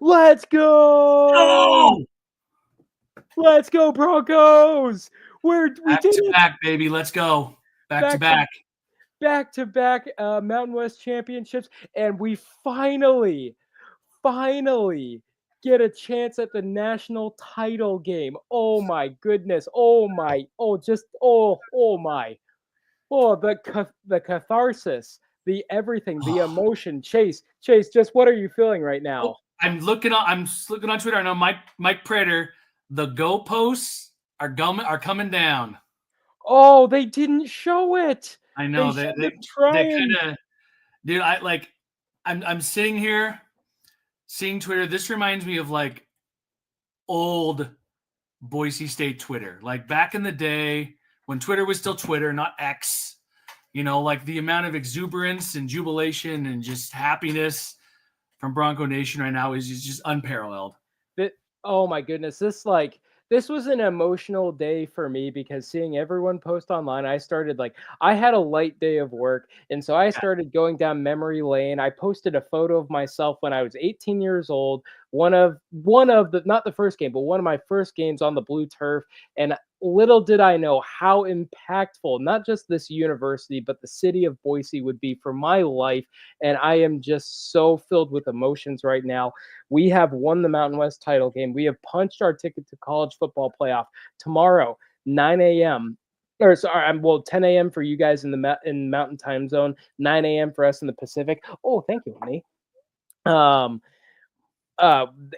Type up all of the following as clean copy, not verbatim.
Let's go! Oh! Let's go, Broncos! We Back did to it! back, baby. Let's go. Back to back. Back-to-back Mountain West championships, and we finally get a chance at the national title game. Oh my goodness. Oh my. Oh my. Oh, the catharsis, the everything, the emotion. Chase, just what are you feeling right Oh, now? I'm looking on Twitter. I know Mike Prater. The goalposts are coming down. Oh, they didn't show it. I know They they showed them they trying. kind of, dude. I'm sitting here seeing Twitter. This reminds me of like old Boise State Twitter, like back in the day when Twitter was still Twitter, not X. Like the amount of exuberance and jubilation and just happiness from Bronco Nation right now is just unparalleled. Oh my goodness, this was an emotional day for me because seeing everyone post online, I had a light day of work, and so I started going down memory lane. I posted a photo of myself when I was 18 years old, one of the, not the first game, but one of my first games on the blue turf, and little did I know how impactful not just this university but the city of Boise would be for my life, and I am just so filled with emotions right now. We have won the Mountain West title game. We have punched our ticket to college football playoff tomorrow, 9 a.m. Or sorry, 10 a.m. for you guys in the Mountain Time Zone, 9 a.m. for us in the Pacific. Oh, thank you, honey.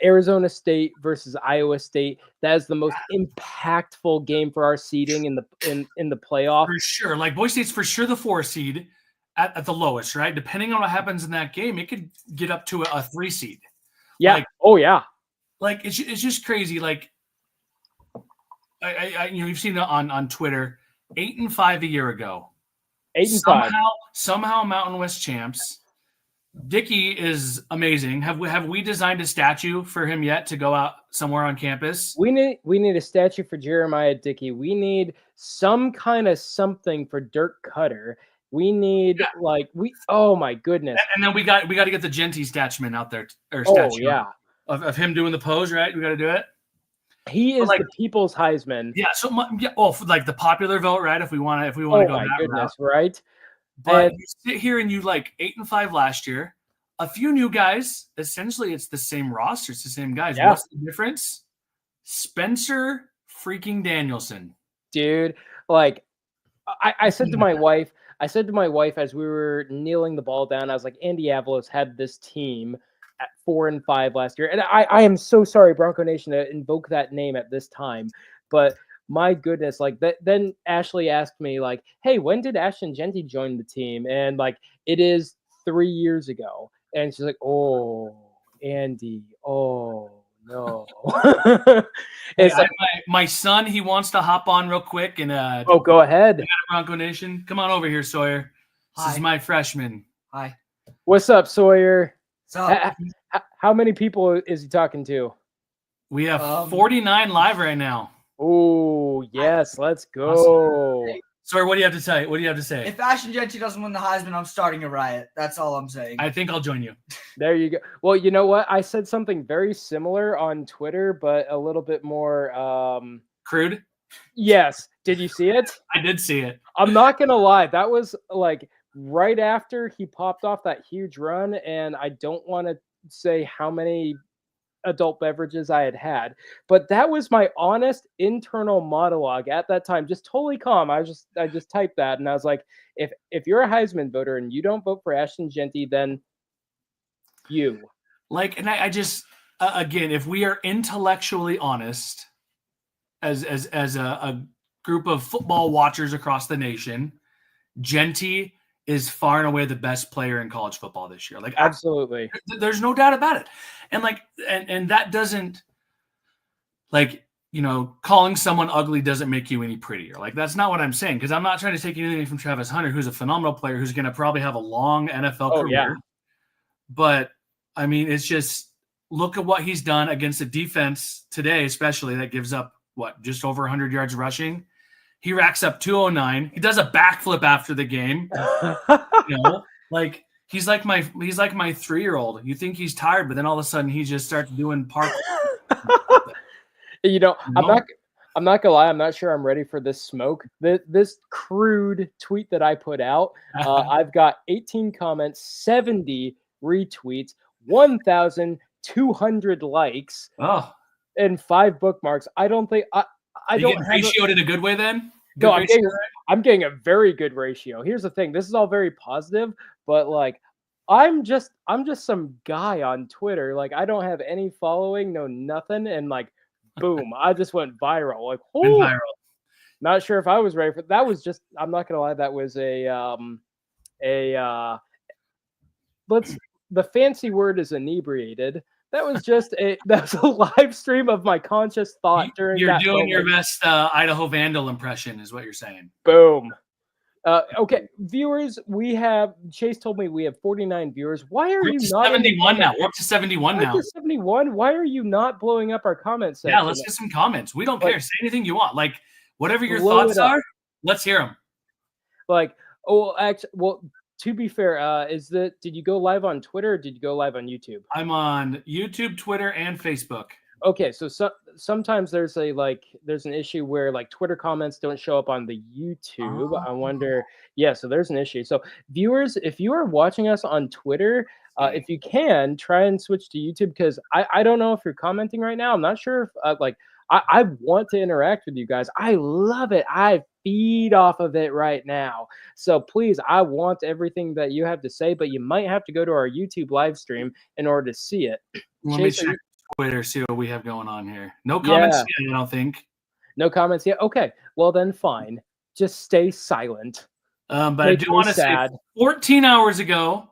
Arizona State versus Iowa State. That is the most impactful game for our seeding in the playoff. For sure. Like Boise State's for sure the 4 seed at the lowest, right? Depending on what happens in that game, it could get up to a 3 seed. Yeah. Yeah. Like it's just crazy. Like you've seen it on Twitter, 8-5 a year ago. 8-5. Somehow Mountain West champs. Dickey is amazing. Have we designed a statue for him yet to go out somewhere on campus? We need a statue for Jeremiah Dickey. We need some kind of something for Dirk Cutter. We need oh my goodness. And then we got to get the Genty statue out there, or statue of him doing the pose, right? We got to do it. He is the people's Heisman. Yeah. So for like the popular vote, right? If we want to go that route. Right? But you sit here and you 8-5 last year. A few new guys. Essentially, it's the same roster. It's the same guys. Yeah. What's the difference? Spencer freaking Danielson. Dude, I said to my wife, as we were kneeling the ball down, I was like, Andy Avalos had this team at 4-5 last year. And I am so sorry, Bronco Nation, to invoke that name at this time. But my goodness, then Ashley asked me, hey, when did Ashton Genty join the team? And it is 3 years ago. And she's like, oh, Andy, oh no. It's my son, he wants to hop on real quick and go ahead. Bronco Nation. Come on over here, Sawyer. This is my freshman. Hi. What's up, Sawyer? So, how many people is he talking to? We have 49 live right now. Oh, yes, let's go. Awesome. Sawyer, what do you have to say? If Ashton Genty doesn't win the Heisman, I'm starting a riot. That's all I'm saying. I think I'll join you. There you go. Well, you know what? I said something very similar on Twitter, but a little bit more crude. Yes. Did you see it? I did see it. I'm not gonna lie. That was right after he popped off that huge run, and I don't want to say how many adult beverages I had, but that was my honest internal monologue at that time, just totally calm. I just typed that, and I was like, if you're a Heisman voter and you don't vote for Ashton Genty, then you and I just again, if we are intellectually honest as a group of football watchers across the nation, Genty is far and away the best player in college football this year. Absolutely. There's no doubt about it. And and that doesn't calling someone ugly doesn't make you any prettier. That's not what I'm saying, because I'm not trying to take anything from Travis Hunter, who's a phenomenal player, who's going to probably have a long NFL career. Yeah. But I mean, it's just, look at what he's done against a defense today, especially that gives up just over 100 yards rushing. He racks up 209. He does a backflip after the game. He's like my 3-year-old. You think he's tired, but then all of a sudden he just starts doing parkour. You know, No? I'm not gonna lie, I'm not sure I'm ready for this smoke. This crude tweet that I put out, I've got 18 comments, 70 retweets, 1,200 likes, Oh, and 5 bookmarks. I don't think I you don't getting have ratioed in a good way then? no, Good ratio? I'm getting a very good ratio. Here's the thing, this is all very positive, but like I'm just some guy on Twitter. Like I don't have any following, no nothing, and like boom, I just went viral. Like, Been oh, viral. not sure if I was ready for that. Was just I'm not gonna lie, that was a let's the fancy word is inebriated. That was just that was a live stream of my conscious thought during You're that doing your moment. best Idaho Vandal impression, is what you're saying. Boom. Okay, viewers, we have Chase told me we have 49 viewers. Why are We're up you to not in the 71 comment? now. We're up to 71 We're up now. to 71. Why are you not blowing up our comment Yeah, section? let's get some comments. We don't Like, care. Say anything you want. Like, whatever your blow thoughts it up. are, let's hear them. Like, oh, actually, well, to be fair, did you go live on Twitter or did you go live on YouTube? I'm on YouTube, Twitter, and Facebook. Okay, so sometimes there's an issue where like Twitter comments don't show up on the YouTube. I wonder, yeah, so there's an issue. So viewers, if you are watching us on Twitter, if you can try and switch to YouTube because I don't know if you're commenting right now. I'm not sure if I want to interact with you guys. I love it. I feed off of it right now. So please, I want everything that you have to say, but you might have to go to our YouTube live stream in order to see it. Let me Chase, check Twitter, see what we have going on here. No Yeah. comments yet, I don't think. No comments yet? Okay. Well, then fine. Just stay silent. But I do want to say 14 hours ago,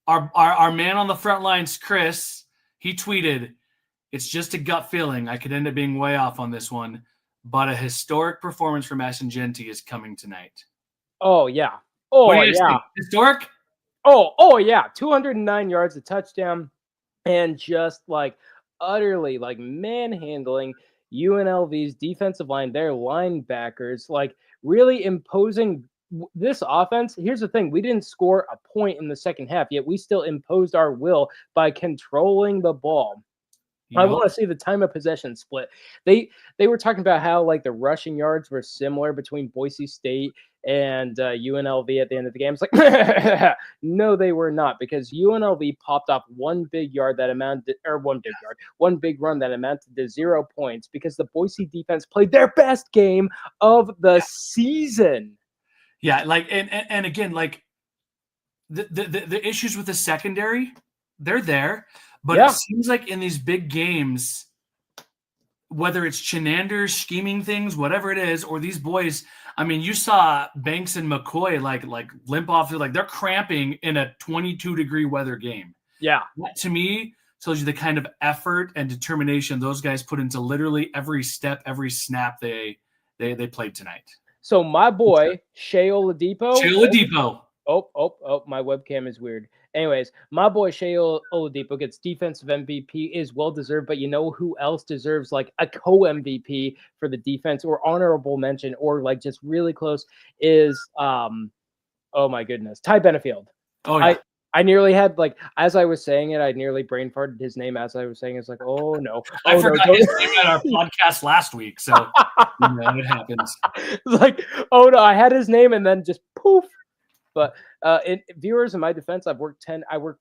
our man on the front lines, Chris, he tweeted, "It's just a gut feeling. I could end up being way off on this one, but a historic performance from Ascengenti is coming tonight." Oh, yeah. What Oh, do you guys yeah. think? Historic? Oh, yeah. 209 yards, a touchdown, and just like utterly like manhandling UNLV's defensive line, their linebackers, like really imposing this offense. Here's the thing, we didn't score a point in the second half, yet we still imposed our will by controlling the ball. I want to see the time of possession split. They were talking about how like the rushing yards were similar between Boise State and UNLV at the end of the game. It's like no, they were not, because UNLV popped off one big yard that amounted, or one big run that amounted to 0 points because the Boise defense played their best game of the season. Yeah, like and again, like the issues with the secondary, they're there. But it seems like in these big games, whether it's Chenanders scheming things, whatever it is, or these boys, I mean, you saw Banks and McCoy like limp off, like they're cramping in a 22-degree weather game. Yeah. That, to me, tells you the kind of effort and determination those guys put into literally every step, every snap they played tonight. So my boy, Shea Oladipo. Oh, my webcam is weird. Anyways, my boy Shea Oladipo gets defensive MVP, is well-deserved, but you know who else deserves like a co-MVP for the defense or honorable mention or like just really close is, oh my goodness, Ty Benefield. Oh, yeah. I nearly had, like, as I was saying it, I nearly brain farted his name as I was saying it. It's like, oh, no. I forgot his name at our podcast last week, so you know, it happens. Like, oh, no, I had his name and then just poof. But viewers, in my defense, I work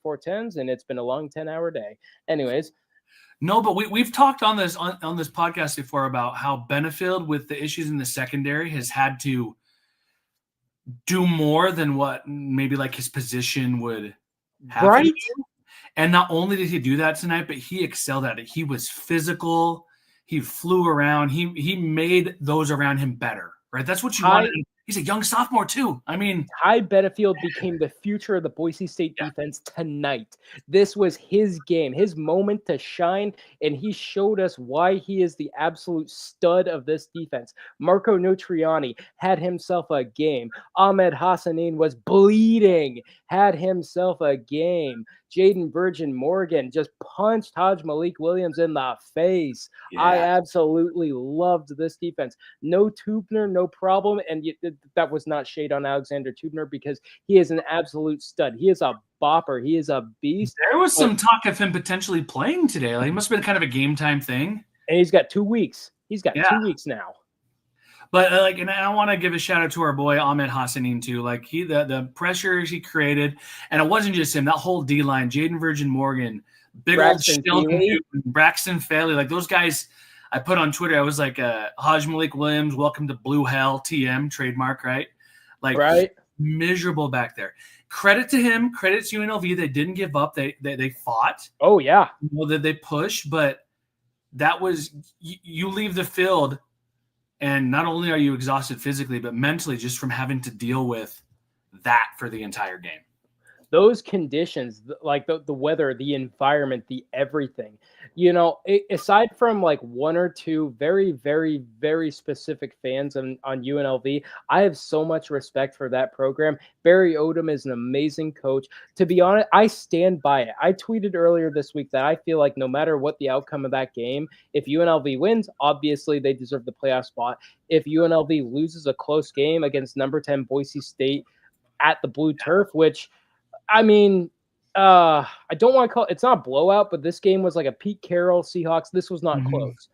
4 10s, and it's been a long 10-hour day. Anyways. No, but we've talked on this podcast before about how Benefield, with the issues in the secondary, has had to do more than what maybe like his position would have. Right. To do. And not only did he do that tonight, but he excelled at it. He was physical. He flew around. He made those around him better. Right. That's what you want. He's a young sophomore too. I mean, Ty Benefield became the future of the Boise State defense tonight. This was his game, his moment to shine, and he showed us why he is the absolute stud of this defense. Marco Nutriani had himself a game. Ahmed Hassanin was bleeding, had himself a game. Jaden Virgin Morgan just punched Malik Williams in the face. Yeah. I absolutely loved this defense. No Tubner, no problem. And that was not shade on Alexander Tubner because he is an absolute stud. He is a bopper. He is a beast. There was some talk of him potentially playing today. Like, it must have been kind of a game time thing. And he's got 2 weeks. He's got 2 weeks now. But and I want to give a shout out to our boy Ahmed Hassanin too. Like the pressures he created, and it wasn't just him. That whole D line, Jaden Virgin Morgan, big Braxton old Sheldon, Braxton Faley, like those guys. I put on Twitter. I was like, Malik Williams, welcome to Blue Hell, TM trademark, right? Like, right, miserable back there. Credit to him. Credit to UNLV. They didn't give up. They fought. Oh yeah, that they pushed, but that was you leave the field. And not only are you exhausted physically, but mentally just from having to deal with that for the entire game. Those conditions, like the weather, the environment, the everything, aside from like one or two very, very, very specific fans on UNLV, I have so much respect for that program. Barry Odom is an amazing coach. To be honest, I stand by it. I tweeted earlier this week that I feel like no matter what the outcome of that game, if UNLV wins, obviously they deserve the playoff spot. If UNLV loses a close game against number 10 Boise State at the Blue Turf, which – I mean, I don't want to call it, it's not a blowout, but this game was like a Pete Carroll Seahawks. This was not close.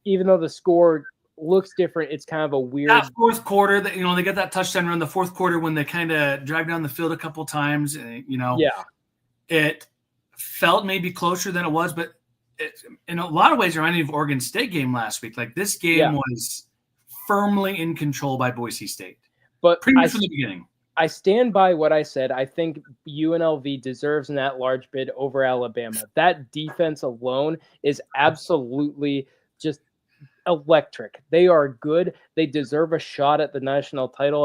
Even though the score looks different, it's kind of a weird. That fourth quarter, that they get that touchdown run. The fourth quarter when they kind of drive down the field a couple times, it felt maybe closer than it was, but in a lot of ways reminded me of Oregon State game last week. Like this game was firmly in control by Boise State, but pretty much from the beginning. I stand by what I said. I think UNLV deserves an at-large bid over Alabama. That defense alone is absolutely just electric. They are good. They deserve a shot at the national title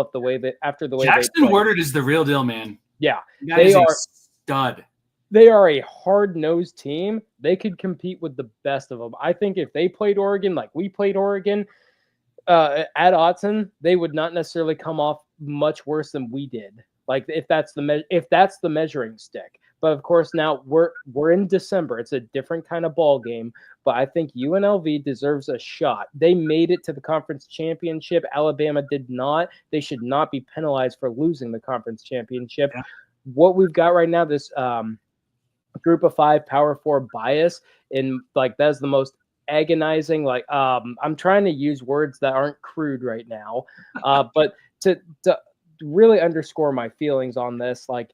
after the way Jackson Woodard is the real deal, man. Yeah, they are stud. They are a hard-nosed team. They could compete with the best of them. I think if they played Oregon like we played Oregon at Autzen, they would not necessarily come off much worse than we did. Like if that's the measuring stick. But of course now we're in December. It's a different kind of ball game. But I think UNLV deserves a shot. They made it to the conference championship. Alabama did not. They should not be penalized for losing the conference championship. Yeah. What we've got right now, this group of 5 Power 4 bias, and like that's the most agonizing. Like I'm trying to use words that aren't crude right now, but to really underscore my feelings on this, like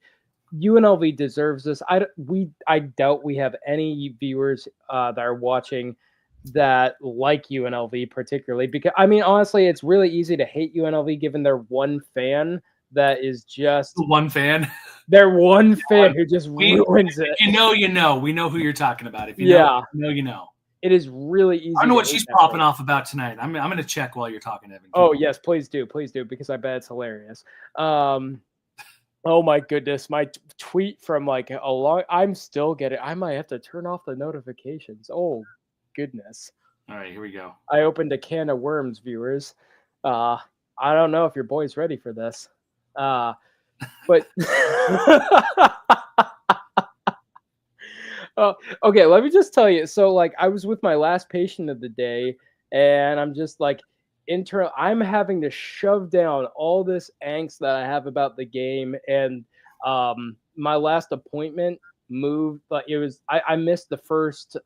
UNLV deserves this. I doubt we have any viewers that are watching that like UNLV particularly, because I mean honestly it's really easy to hate UNLV given their one fan that is just one fan. Their one fan who just ruins it. We know who you're talking about. If you know. It is really easy. I don't know what she's popping off about tonight. I'm going to check while you're talking, Evan. Oh, yes, please do, because I bet it's hilarious. Oh my goodness, my tweet from like a long. I'm still getting. I might have to turn off the notifications. Oh goodness. All right, here we go. I opened a can of worms, viewers. I don't know if your boy's ready for this, but. Okay, let me just tell you. So, like, I was with my last patient of the day, and I'm just like, I'm having to shove down all this angst that I have about the game. And my last appointment moved, but it was I missed the first.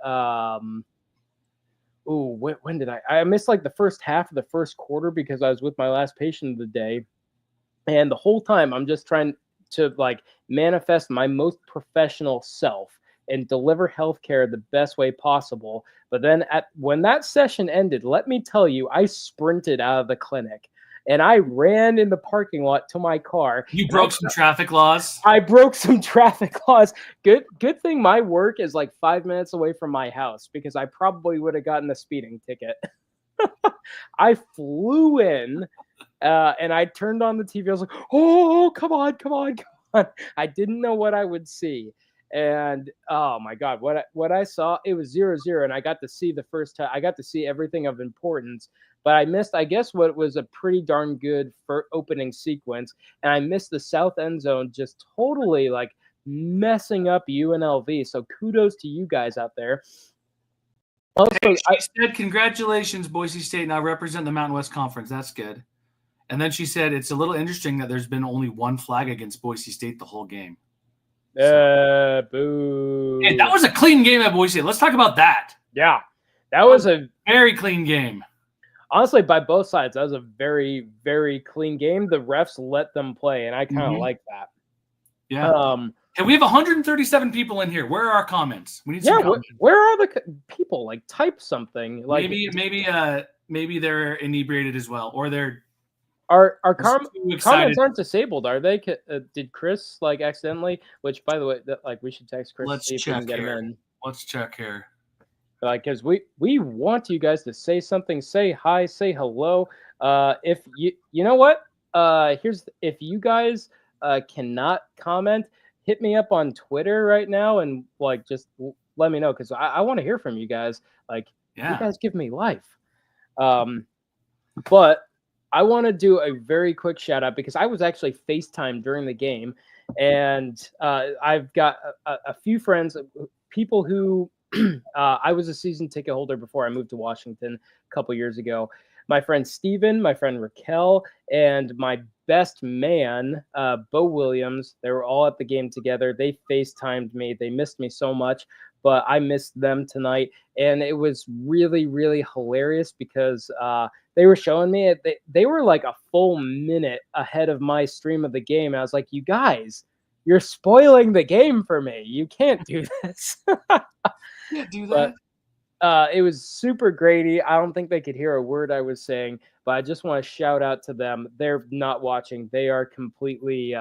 When did I missed like the first half of the first quarter because I was with my last patient of the day, and the whole time I'm just trying to like manifest my most professional self and deliver healthcare the best way possible. But then when that session ended, let me tell you, I sprinted out of the clinic and I ran in the parking lot to my car. You broke some traffic laws? I broke some traffic laws. Good thing my work is like 5 minutes away from my house because I probably would have gotten a speeding ticket. I flew in and I turned on the TV. I was like, oh, come on. I didn't know what I would see. And oh my God, what I saw, it was 0-0, and I got to see the first time. I got to see everything of importance, but I missed, I guess, what was a pretty darn good opening sequence, and I missed the south end zone just totally like messing up UNLV. So kudos to you guys out there. Also, Also, she said, "Congratulations, Boise State. Now represent the Mountain West Conference. That's good." And then she said, "It's a little interesting that there's been only one flag against Boise State the whole game." boo. Hey, that was a clean game at Boise State. Let's talk about that. Yeah, that was a very clean game. Honestly, by both sides, that was a very, very clean game. The refs let them play, and I kind of like that. Yeah. And we have 137 people in here. Where are our comments? We need some comments. Where are the people? Like, type something. Like maybe they're inebriated as well, or they're our comments aren't disabled, are they? Did Chris like accidentally? Which, by the way, we should text Chris. Let's see if we can get him in. Let's check here. Because we want you guys to say something, say hi, say hello. If you know what, if you guys cannot comment, hit me up on Twitter right now and just let me know, because I want to hear from you guys. You guys give me life. But I want to do a very quick shout out because I was actually FaceTime during the game, and I've got a few friends, people who I was a season ticket holder before I moved to Washington a couple years ago. My friend Steven, my friend Raquel, and my best man, Bo Williams, they were all at the game together. They FaceTimed me. They missed me so much, but I missed them tonight. And it was really, really hilarious because they were showing me it. They were like a full minute ahead of my stream of the game. And I was like, you guys, you're spoiling the game for me. You can't do this. Can't do that. But, it was super Grady. I don't think they could hear a word I was saying, but I just want to shout out to them. They're not watching. They are completely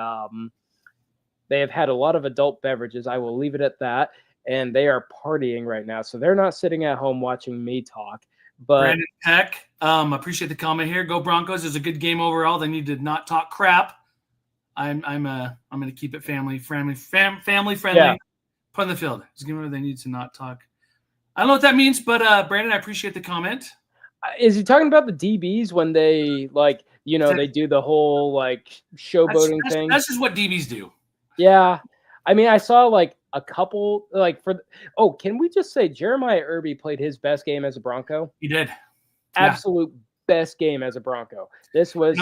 they have had a lot of adult beverages. I will leave it at that. And they are partying right now. So they're not sitting at home watching me talk. But Brandon Peck, appreciate the comment here. Go Broncos. It was a good game overall. They need to not talk crap. I'm gonna keep it family friendly. Yeah. Put on the field. It's game where they need to not talk. I don't know what that means, but Brandon, I appreciate the comment. Is he talking about the DBs when they they do the whole showboating thing? That's just what DBs do. Yeah. I mean, I saw a couple can we just say Jeremiah Irby played his best game as a Bronco? He did. Absolute best game as a Bronco. This was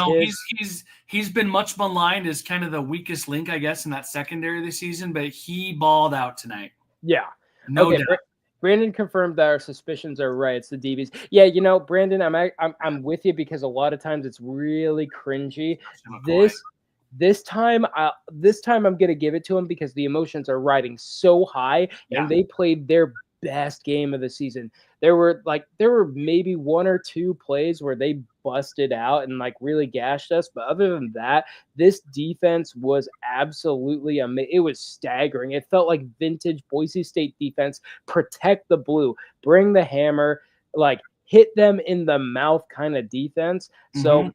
he's been much maligned as kind of the weakest link, I guess, in that secondary this season, but he balled out tonight. Yeah. No doubt. Brandon confirmed that our suspicions are right. It's the DBs. Yeah, Brandon, I'm with you because a lot of times it's really cringy. This time I'm gonna give it to him because the emotions are riding so high, and they played their best game of the season. There were maybe one or two plays where they busted out and really gashed us, but other than that, this defense was absolutely amazing. It was staggering. It felt like vintage Boise State defense. Protect the blue, bring the hammer, hit them in the mouth kind of defense. So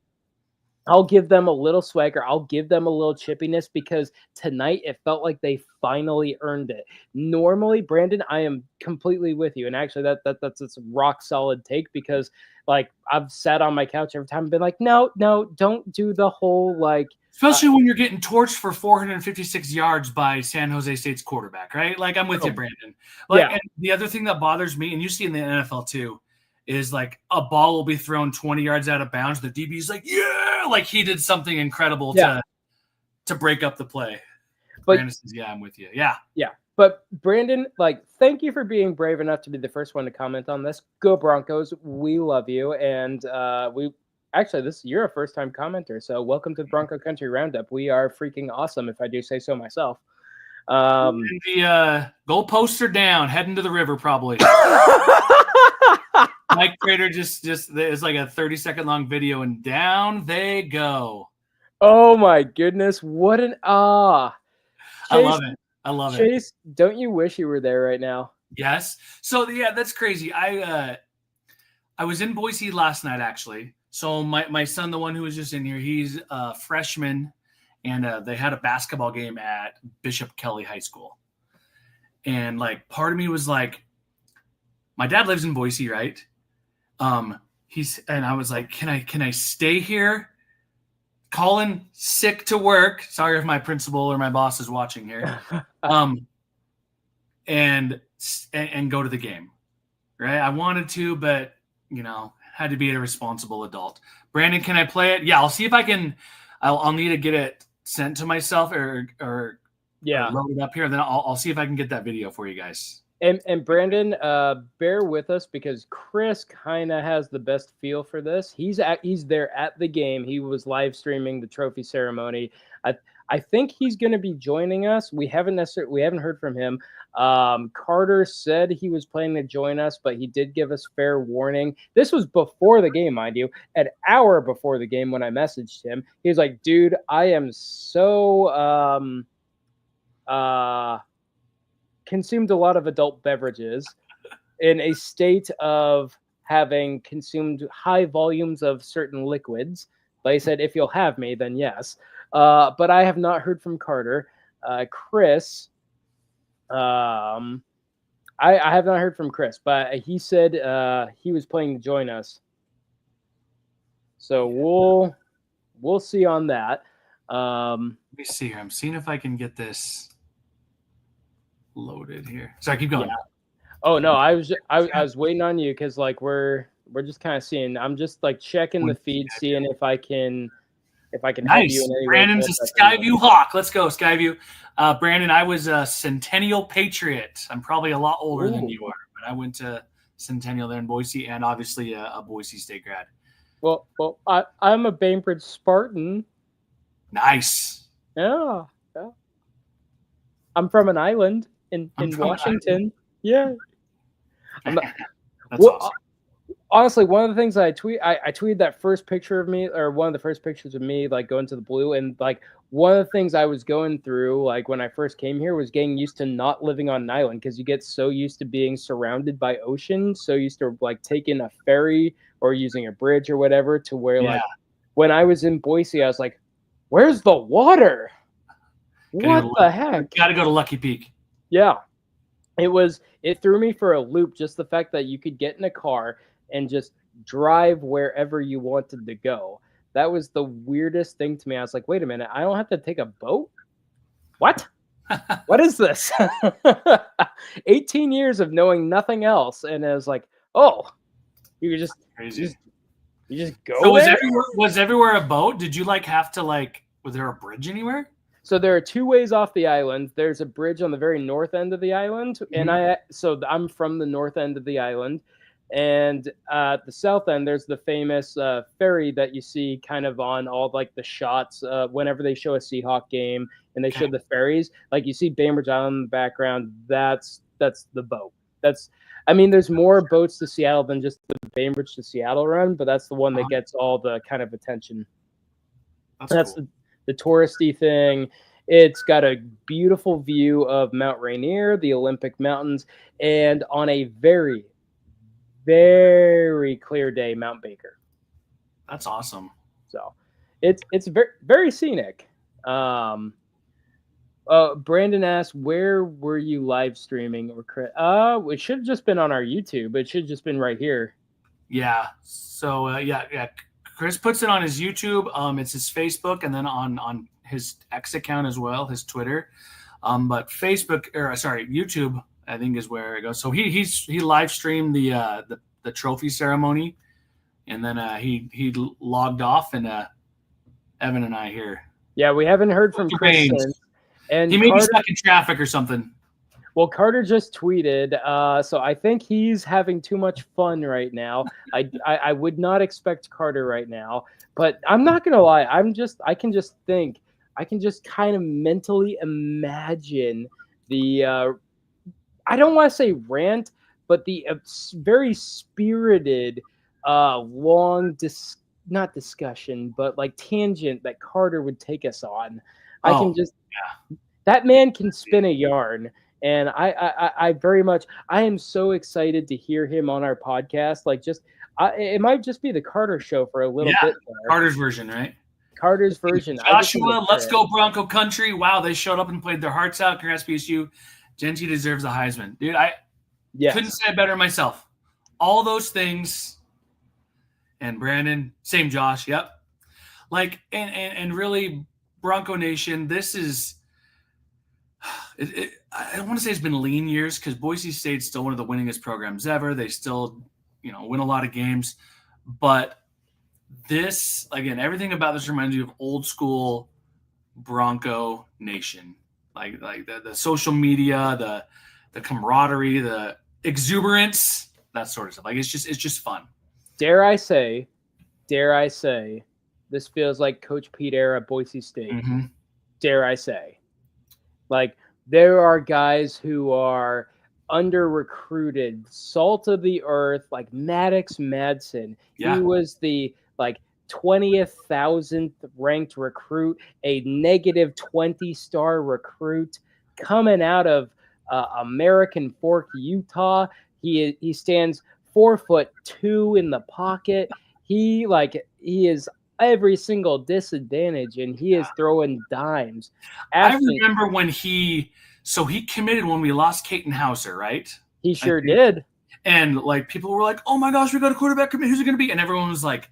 I'll give them a little swagger. I'll give them a little chippiness because tonight it felt like they finally earned it. Normally, Brandon, I am completely with you. And actually that's a rock solid take because I've sat on my couch every time and been like, no, don't do the whole especially when you're getting torched for 456 yards by San Jose State's quarterback, right? I'm with you, Brandon. And the other thing that bothers me, and you see in the NFL too, is a ball will be thrown 20 yards out of bounds. The DB's he did something incredible to break up the play. But Brandon says, I'm with you. Yeah. But Brandon, thank you for being brave enough to be the first one to comment on this. Go Broncos. We love you. And you're a first-time commenter. So welcome to the Bronco Country Roundup. We are freaking awesome, if I do say so myself. The goalposts are down, heading to the river probably. Mike Prater just it's like a 30-second long video, and down they go. Oh my goodness! What an Chase, I love it. Chase, don't you wish you were there right now? Yes. So that's crazy. I was in Boise last night actually. So my son, the one who was just in here, he's a freshman, and they had a basketball game at Bishop Kelly High School, and part of me was like, my dad lives in Boise, right? And I was like, can I stay here calling sick to work. Sorry if my principal or my boss is watching here. And go to the game, right? I wanted to, but had to be a responsible adult. Brandon, can I play it? Yeah, I'll see if I can. I'll need to get it sent to myself or load it up here. Then I'll see if I can get that video for you guys. And Brandon, bear with us because Chris kind of has the best feel for this. He's there at the game. He was live streaming the trophy ceremony. I think he's going to be joining us. We haven't heard from him. Carter said he was planning to join us, but he did give us fair warning. This was before the game, mind you, an hour before the game when I messaged him. He was like, "Dude, I am so consumed a lot of adult beverages in a state of having consumed high volumes of certain liquids." But he said, "If you'll have me, then yes." But I have not heard from Carter. Chris, I have not heard from Chris, but he said he was planning to join us. So we'll see on that. Let me see here. I'm seeing if I can get this loaded here. Sorry, keep going. Yeah. Oh no, I was waiting on you because like we're just kind of seeing. I'm just like checking the feed, seeing if I can help you in any way. Brandon's a Skyview Hawk. Let's go, Skyview. Brandon, I was a Centennial Patriot. I'm probably a lot older than you are, but I went to Centennial there in Boise, and obviously a Boise State grad. Well, I'm a Bainbridge Spartan. Nice. Yeah. I'm from an island in Washington. Yeah. That's awesome. Honestly, one of the things I tweeted that first picture of me, or one of the first pictures of me, like going to the blue, and like one of the things I was going through, like when I first came here, was getting used to not living on an island because you get so used to being surrounded by ocean, so used to like taking a ferry or using a bridge or whatever, to where like when I was in Boise, I was like, "Where's the water? What the heck?" Got to go to Lucky Peak. Yeah, it threw me for a loop. Just the fact that you could get in a car and just drive wherever you wanted to go. That was the weirdest thing to me. I was like, wait a minute, I don't have to take a boat? What? What is this? 18 years of knowing nothing else. And it was like, oh, you could just you just go. So was everywhere a boat? Did you like have to like, was there a bridge anywhere? So there are two ways off the island. There's a bridge on the very north end of the island. And I'm from the north end of the island. And at the south end, there's the famous ferry that you see kind of on all like the shots whenever they show a Seahawk game and they show the ferries. Like you see Bainbridge Island in the background. That's the boat. There's more boats to Seattle than just the Bainbridge to Seattle run, but that's the one that gets all the kind of attention. That's cool. The touristy thing. It's got a beautiful view of Mount Rainier, the Olympic Mountains, and on a very, very clear day, Mount Baker. That's awesome. So it's very, very scenic. Brandon asked, where were you live streaming? Or it should have just been on our YouTube. It should have just been right here. Yeah. So Chris puts it on his YouTube. It's his Facebook, and then on his X account as well, his Twitter. But YouTube, I think, is where it goes. So he live streamed the trophy ceremony, and then he logged off, and Evan and I here. Yeah, we haven't heard from Chris since. And he may be stuck in traffic or something. Well, Carter just tweeted, so I think he's having too much fun right now. I would not expect Carter right now, but I'm not gonna lie. I can just kind of mentally imagine the I don't want to say rant, but the very spirited, not discussion, but like tangent that Carter would take us on. That man can spin a yarn. And I very much, I am so excited to hear him on our podcast. Like it might just be the Carter show for a little bit there. Carter's version, right? Carter's version. Joshua, let's go Bronco country. Wow, they showed up and played their hearts out. Congrats, BSU. Genty deserves a Heisman. Dude, I couldn't say it better myself. All those things. And Brandon, same Josh, yep. Like, and really, Bronco Nation, this is. I don't want to say it's been lean years because Boise State's still one of the winningest programs ever. They still, win a lot of games. But this, again, everything about this reminds you of old school Bronco Nation. Like the social media, the camaraderie, the exuberance, that sort of stuff. Like it's just fun. Dare I say, this feels like Coach Pete era Boise State. Mm-hmm. Dare I say. Like, there are guys who are under recruited, salt of the earth, like Maddox Madsen. Yeah. He was the 20,000th ranked recruit, a negative 20-star recruit coming out of American Fork, Utah. He stands 4'2" in the pocket. He is every single disadvantage, and he is throwing dimes. I remember when he committed when we lost Caton Hauser, right? He sure did. And people were like, "Oh my gosh, we got a quarterback commit. Who's it going to be?" And everyone was like,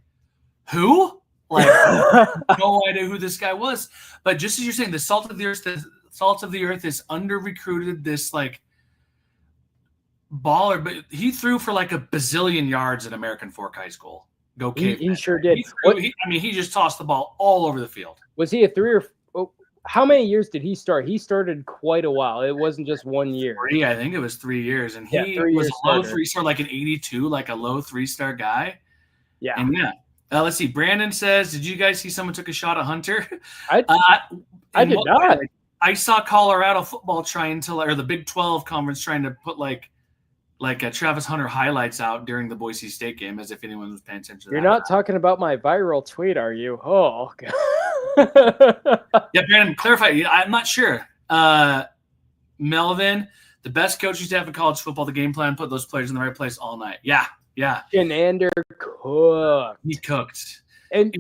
"Who?" No idea who this guy was. But just as you're saying, the salt of the earth is under recruited. This baller, but he threw for a bazillion yards at American Fork High School. Go Cape. He sure did. He just tossed the ball all over the field. Was he a 3 or how many years did he start? He started quite a while. It wasn't just 1 year. 3, I think it was 3 years. And he was a low 3-star, like an 82, like a low 3-star guy. Yeah. And let's see. Brandon says, did you guys see someone took a shot at Hunter? I did not. I saw Colorado football or the Big 12 conference trying to put Travis Hunter highlights out during the Boise State game, as if anyone was paying attention to that. You're not talking about my viral tweet, are you? Oh, God. Yeah, Brandon, clarify. I'm not sure. Melvin, the best coaching staff in college football, the game plan, put those players in the right place all night. Yeah. Shenander cooked. He cooked. And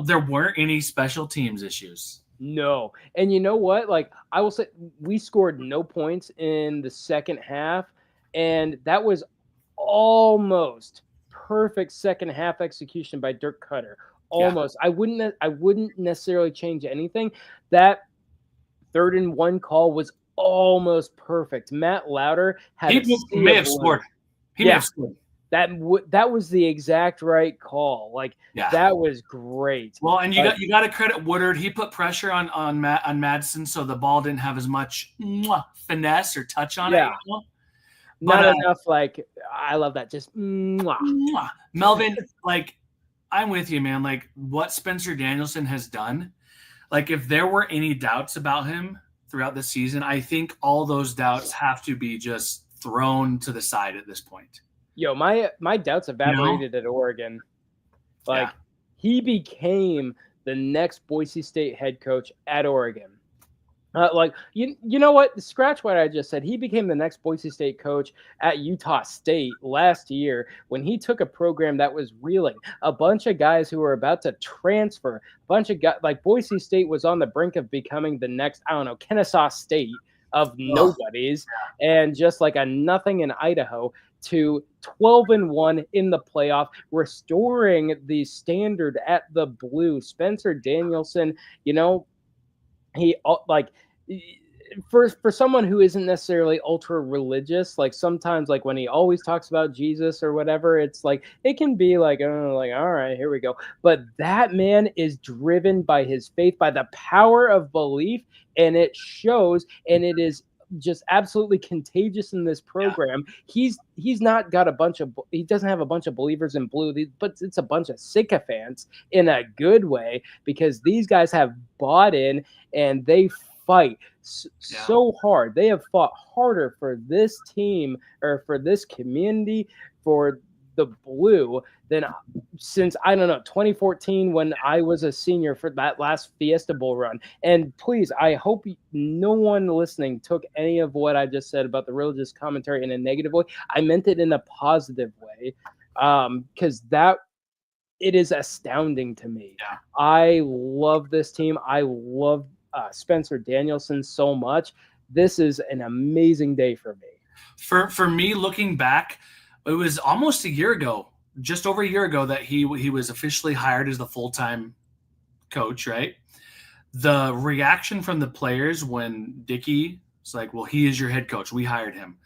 there weren't any special teams issues. No. And you know what? I will say, we scored no points in the second half. And that was almost perfect second half execution by Dirk Cutter. Almost. Yeah. I wouldn't necessarily change anything. That 3rd and 1 call was almost perfect. Matt Lauder may have scored. He may have scored. That was the exact right call. That was great. Well, and you got to credit Woodard. He put pressure on Madsen, so the ball didn't have as much finesse or touch on it. Not enough. I love that. Just Melvin, I'm with you, man. What Spencer Danielson has done, if there were any doubts about him throughout the season, I think all those doubts have to be just thrown to the side at this point. Yo, my doubts evaporated at Oregon. He became the next Boise State head coach at Oregon. You know what? Scratch what I just said. He became the next Boise State coach at Utah State last year when he took a program that was reeling. A bunch of guys who were about to transfer. A bunch of guys, Boise State was on the brink of becoming the next, Kennesaw State of nobodies, and just a nothing in Idaho to 12-1 in the playoff, restoring the standard at the Blue. Spencer Danielson, he for someone who isn't necessarily ultra religious, sometimes when he always talks about Jesus or whatever, it's it can be all right, here we go. But that man is driven by his faith, by the power of belief, and it shows, and it is just absolutely contagious in this program. Yeah. He's not got he doesn't have a bunch of believers in blue, but it's a bunch of sycophants in a good way, because these guys have bought in and they fight so hard. They have fought harder for this team or for this community, for the Blue, than since 2014, when I was a senior for that last Fiesta Bowl run. And please, I hope no one listening took any of what I just said about the religious commentary in a negative way. I meant it in a positive way, because it is astounding to me. Yeah. I love this team. I love Spencer Danielson so much. This is an amazing day for me. For me, looking back, it was almost a year ago, just over a year ago, that he was officially hired as the full-time coach, right? The reaction from the players when Dickey was like, well, he is your head coach. We hired him.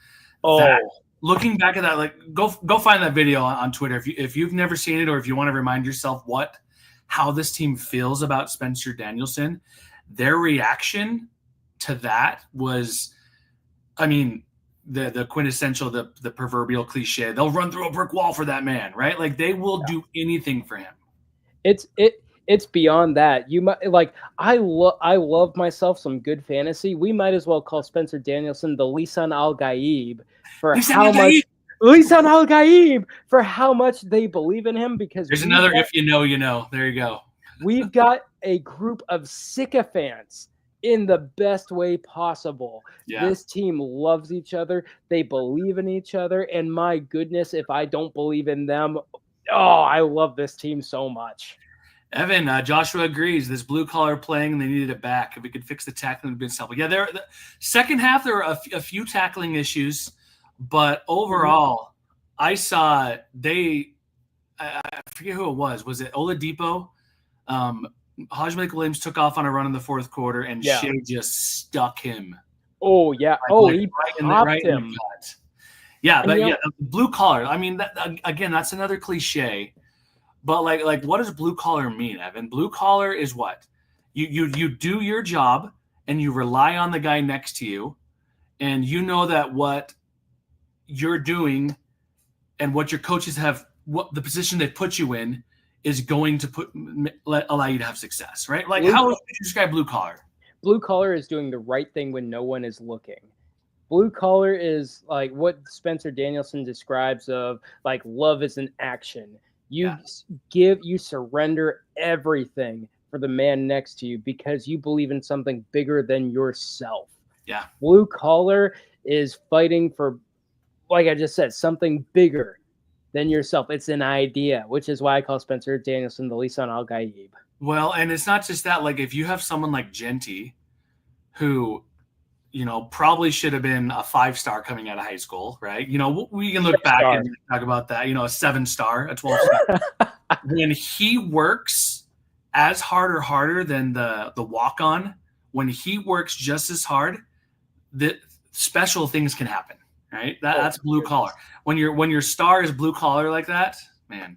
That, looking back at that, like go find that video on Twitter. If you've never seen it, or if you want to remind yourself how this team feels about Spencer Danielson, their reaction to that was, I mean, the quintessential, the proverbial cliche. They'll run through a brick wall for that man, right? Like they will do anything for him. It's beyond that. You might like I love myself some good fantasy. We might as well call Spencer Danielson the Lisan Al Gaib for how much Lisan Al Gaib for how much they believe in him, because there's another if you know, you know. There you go. We've got a group of sycophants in the best way possible. Yeah. This team loves each other. They believe in each other. And my goodness, if I don't believe in them, I love this team so much. Evan, Joshua agrees. This blue collar playing, and they needed it back. If we could fix the tackling, it would be simple. Yeah, the second half, there were a few tackling issues. But overall, I saw I forget who it was. Was it Oladipo? Hajj Williams took off on a run in the fourth quarter, and Shea just stuck him. Oh, yeah. He popped him. In the gut. Yeah, but blue collar. I mean, again, that's another cliche. But like, what does blue collar mean, Evan? Blue collar is what? You do your job, and you rely on the guy next to you, and you know that what you're doing and what your coaches have, what the position they put you in is going to allow you to have success, right? Like, how would you describe blue collar? Blue collar is doing the right thing when no one is looking. Blue collar is like what Spencer Danielson describes of like love is an action. You surrender everything for the man next to you because you believe in something bigger than yourself. Yeah. Blue collar is fighting for, like I just said, something bigger than yourself. It's an idea, which is why I call Spencer Danielson the Lisan Al Gaib. Well, and it's not just that. Like, if you have someone like Genty, who, probably should have been a 5-star coming out of high school, right? We can look back and talk about that. A 7-star, a 12-star. When he works as hard or harder than the walk-on, when he works just as hard, the special things can happen, right? That's blue collar. When your star is blue collar like that, man.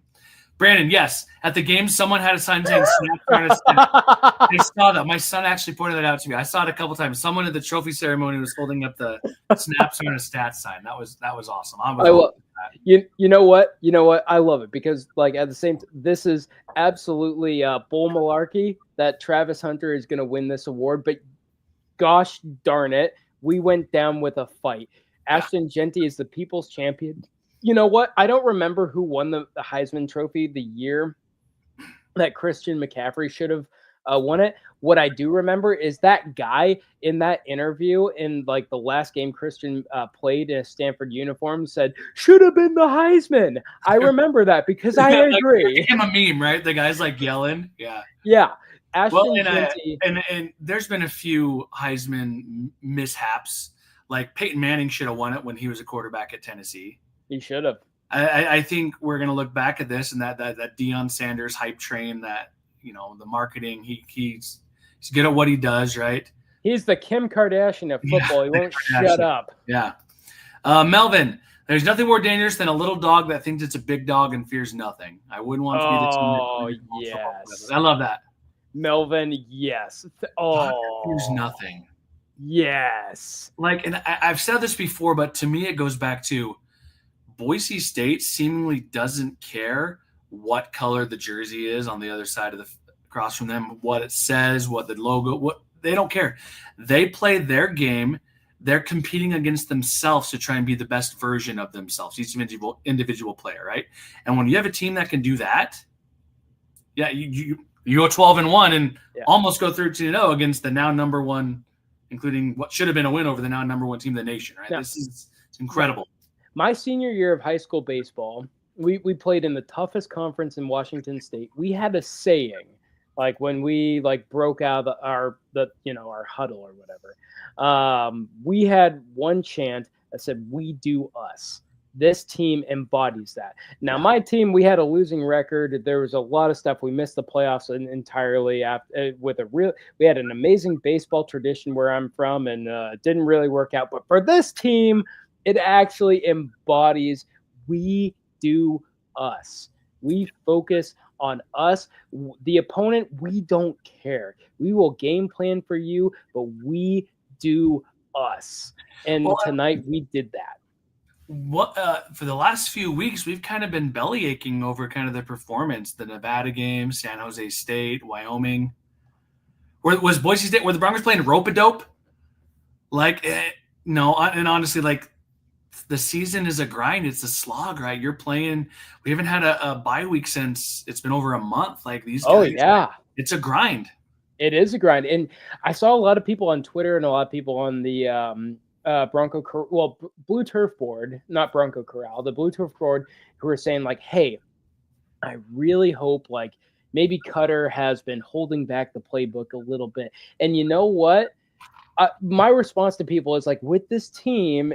Brandon, yes, at the game, someone had a sign saying "Snap trying to snap." I saw that. My son actually pointed that out to me. I saw it a couple times. Someone at the trophy ceremony was holding up the "Snap trying to stat" sign. That was awesome. You know what? I love it because, like, at the same time, this is absolutely bull malarkey that Travis Hunter is going to win this award. But gosh darn it, we went down with a fight. Ashton Genty is the people's champion. You know what? I don't remember who won the Heisman Trophy the year that Christian McCaffrey should have won it. What I do remember is that guy in that interview in like the last game Christian played in a Stanford uniform said, should have been the Heisman. I remember that because I agree. Became a meme, right? The guy's like yelling. Yeah. Yeah. And there's been a few Heisman mishaps. Like Peyton Manning should have won it when he was a quarterback at Tennessee. He should have. I think we're going to look back at this and that Deion Sanders hype train, that, the marketing, he's good at what he does, right? He's the Kim Kardashian of football. He won't shut up. Yeah. Melvin, there's nothing more dangerous than a little dog that thinks it's a big dog and fears nothing. I wouldn't want to be the team. Oh, yes. I love that. Melvin, yes. Fears nothing. Yes. Like, and I've said this before, but to me it goes back to Boise State seemingly doesn't care what color the jersey is on the other side of across from them, what it says, what the logo, they don't care. They play their game. They're competing against themselves to try and be the best version of themselves, each individual player, right? And when you have a team that can do that, you go 12-1 and almost go 13-0 against the now number one, including what should have been a win over the now number one team in the nation, right? Yeah. It's incredible. My senior year of high school baseball, we played in the toughest conference in Washington State. We had a saying, like when we broke out our huddle or whatever. We had one chant that said, "We do us." This team embodies that. Now, Yeah. my team, we had a losing record. There was a lot of stuff. We missed the playoffs entirely. We had an amazing baseball tradition where I'm from, and it didn't really work out. But for this team, it actually embodies we do us. We focus on us. The opponent, we don't care. We will game plan for you, but we do us. And Well, tonight we did that. what for the last few weeks we've kind of been belly aching over kind of the performance, the Nevada game, San Jose State, Wyoming. Was Boise State, were the Broncos playing rope-a-dope? Like, no, and honestly, like, the season is a grind. It's a slog, right? You're playing. We haven't had a bye week since it's been over a month. Like, these Oh guys, yeah, it's a grind. it is a grind. And I saw a lot of people on Twitter and a lot of people on the Blue Turf board, not Bronco Corral, the Blue Turf board, who were saying like, "Hey, I really hope like maybe Cutter has been holding back the playbook a little bit." And you know what? My response to people is like, with this team,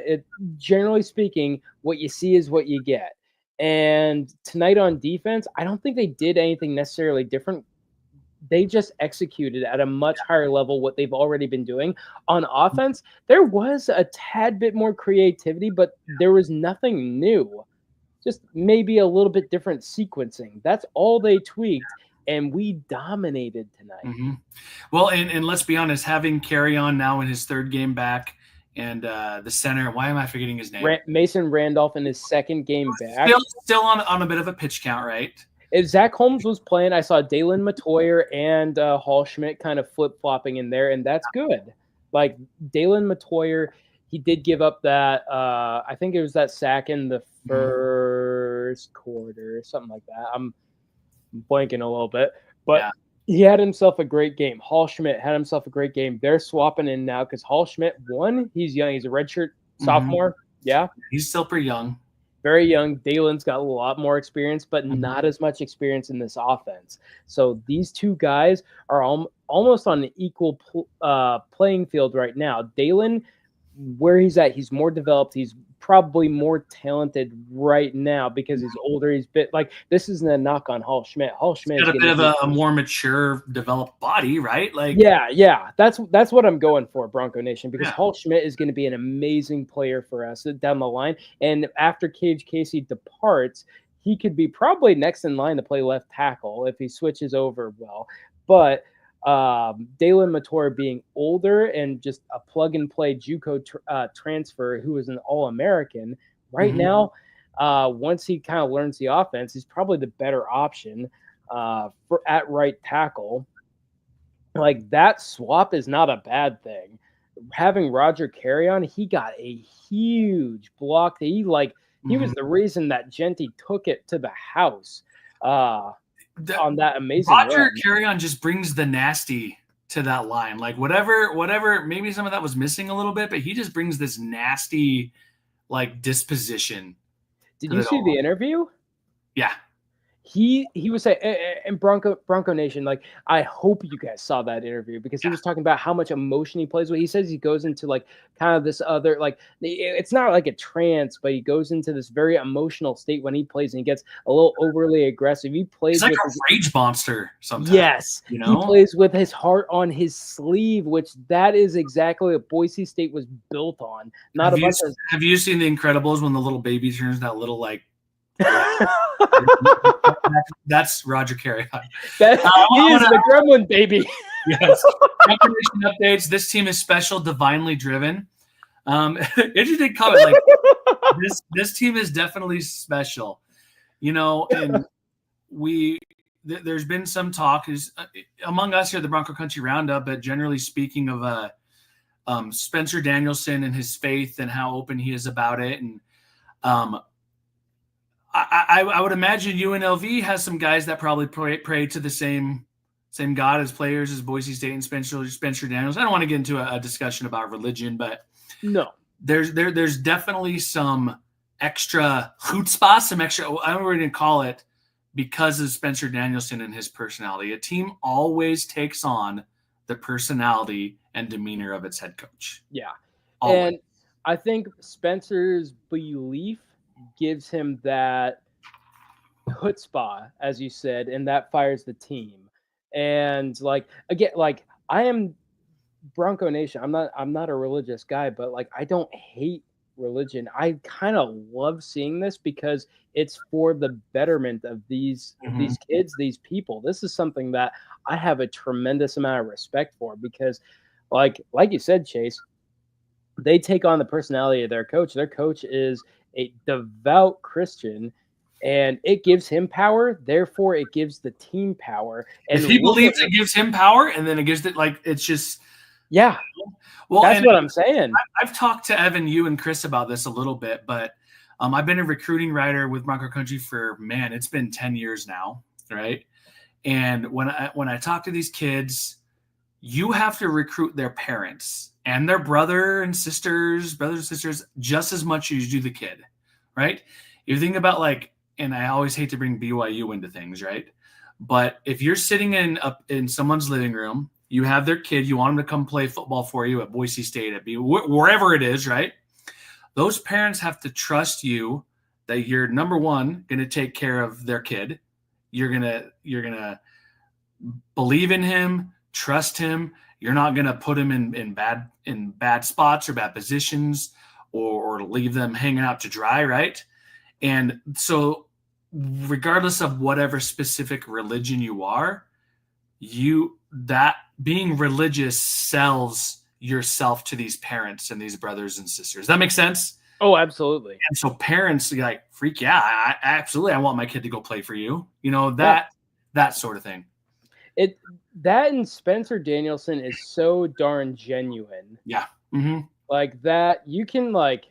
generally speaking, what you see is what you get. And tonight on defense, I don't think they did anything necessarily different. They just executed at a much higher level what they've already been doing. On offense, there was a tad bit more creativity, but there was nothing new. Just maybe a little bit different sequencing. That's all they tweaked, and we dominated tonight. Mm-hmm. Well, and let's be honest, having Carry On now in his third game back, and the center, why am I forgetting his name? Mason Randolph in his second game back. Still on a bit of a pitch count, right? If Zach Holmes was playing, I saw Dalen Matoyer and Hall Schmidt kind of flip-flopping in there, and that's good. Like, Dalen Matoyer, he did give up that, I think it was that sack in the first quarter, something like that. I'm blanking a little bit. But he had himself a great game. Hall Schmidt had himself a great game. They're swapping in now because Hall Schmidt, one, he's young. He's a redshirt sophomore. Yeah. He's still pretty young. Very young. Dalen's got a lot more experience, but not as much experience in this offense. So these two guys are almost on an equal playing field right now. Dalen, where he's at, he's more developed. He's probably more talented right now because he's older. He's like, this isn't a knock on Hall Schmidt. Hall Schmidt got a bit of a more mature, developed body, right? Like, yeah. That's what I'm going for, Bronco Nation, because Hall Schmidt is going to be an amazing player for us down the line. And after Cage Casey departs, he could be probably next in line to play left tackle if he switches over well. But Dalen Matoyer being older and just a plug and play JUCO transfer who is an All-American right now. Once he kind of learns the offense, he's probably the better option at right tackle. Like, that swap is not a bad thing. Having Roger Carry On, he got a huge block. He was the reason that Genty took it to the house. On that amazing Roger run. Carry On just brings the nasty to that line. Like, whatever, maybe some of that was missing a little bit, but he just brings this nasty, like, disposition. Did you see the interview? Yeah. He was saying, and Bronco Nation, like, I hope you guys saw that interview because he was talking about how much emotion he plays with. He says he goes into like kind of this other, like, it's not like a trance, but he goes into this very emotional state when he plays and he gets a little overly aggressive. He plays He's like a rage monster sometimes. Yes. You know? He plays with his heart on his sleeve, which that is exactly what Boise State was built on. Have you seen The Incredibles when the little baby turns that little, like, that's Roger Carry On. He is the gremlin baby. Yes. Information updates. This team is special, divinely driven. Interesting comment. Like, this team is definitely special. You know, and there's been some talk among us here at the Bronco Country Roundup, but generally speaking of Spencer Danielson and his faith and how open he is about it. And I would imagine UNLV has some guys that probably pray to the same God as players as Boise State and Spencer Daniels. I don't want to get into a discussion about religion, but no, there's definitely some extra chutzpah, some extra, I don't know what we're going to call it, because of Spencer Danielson and his personality. A team always takes on the personality and demeanor of its head coach. Yeah. Always. And I think Spencer's belief gives him that chutzpah, as you said, and that fires the team. And like again, like I am Bronco Nation. I'm not a religious guy, but like I don't hate religion. I kind of love seeing this because it's for the betterment of these kids, these people. This is something that I have a tremendous amount of respect for because like you said, Chase, they take on the personality of their coach. Their coach is a devout Christian, and it gives him power. Therefore, it gives the team power. If And he look at believes it gives him power, and then it gives it like it's just yeah, well. that's And what I'm saying. I've talked to Evan, you, and Chris about this a little bit, but I've been a recruiting writer with Bronco Country for it's been 10 years now, right? And when I talk to these kids, you have to recruit their parents and their brothers and sisters, just as much as you do the kid, right? You think about like, and I always hate to bring BYU into things, right? But if you're sitting in someone's living room, you have their kid, you want them to come play football for you at Boise State, at wherever it is, right? Those parents have to trust you that you're number one going to take care of their kid. You're gonna believe in him, trust him. You're not going to put him in bad spots or bad positions or leave them hanging out to dry, right? And so regardless of whatever specific religion you are, that being religious sells yourself to these parents and these brothers and sisters. That makes sense? Oh, absolutely. And so parents like, freak, yeah, I want my kid to go play for you. That sort of thing. That and Spencer Danielson is so darn genuine. Yeah. Mm-hmm. Like that you can like,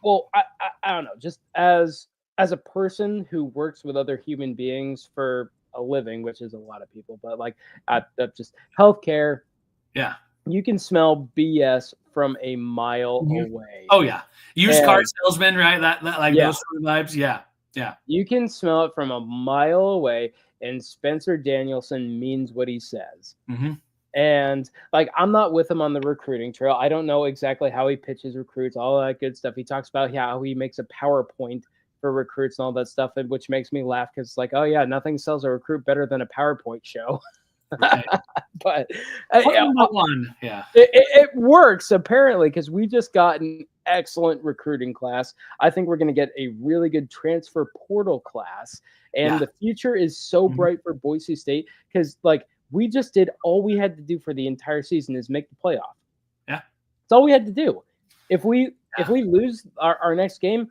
well, I don't know, just as a person who works with other human beings for a living, which is a lot of people, but like just healthcare. Yeah. You can smell BS from a mile away. Oh yeah. Used car salesman, right? That like those sort of vibes. Yeah. Yeah. You can smell it from a mile away, and Spencer Danielson means what he says. Mm-hmm. And like, I'm not with him on the recruiting trail. I don't know exactly how he pitches recruits, all that good stuff. He talks about how he makes a PowerPoint for recruits and all that stuff, and which makes me laugh because it's like, oh yeah, nothing sells a recruit better than a PowerPoint show. Right. But it works apparently because we just got an excellent recruiting class. I think we're going to get a really good transfer portal class, and the future is so bright for Boise State because like we just did all we had to do for the entire season is make the playoff. Yeah, that's all we had to do. If we lose our next game,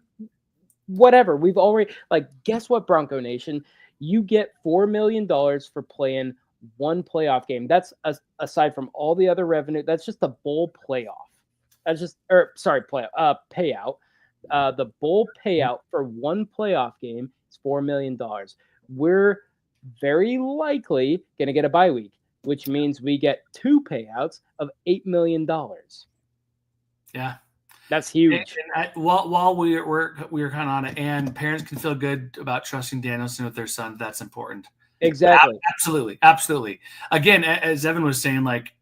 whatever, we've already like, guess what, Bronco Nation, you get $4 million for playing one playoff game. That's aside from all the other revenue. That's just the bowl playoff. That's just payout. The bowl payout for one playoff game is $4 million. We're very likely going to get a bye week, which means we get two payouts of $8 million. Yeah. That's huge. And while we're kind of on it, and parents can feel good about trusting Danielson with their son, that's important. Exactly. Absolutely. Again, as Evan was saying, like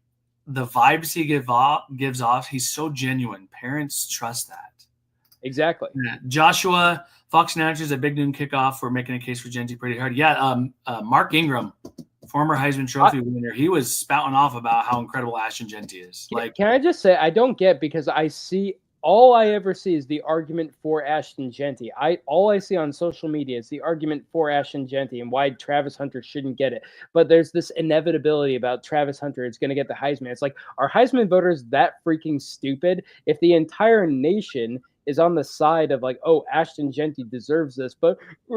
the vibes he gives off, he's so genuine. Parents trust that. Exactly. Yeah. Joshua, Fox announcers at Big Noon Kickoff. We're making a case for Genty pretty hard. Yeah. Mark Ingram, former Heisman Trophy winner, he was spouting off about how incredible Ashton Genty is. Like, can I just say, I don't get, because all I ever see is the argument for Ashton Genty. All I see on social media is the argument for Ashton Genty and why Travis Hunter shouldn't get it. But there's this inevitability about Travis Hunter is going to get the Heisman. It's like, are Heisman voters that freaking stupid? If the entire nation is on the side of like, oh, Ashton Genty deserves this, but no,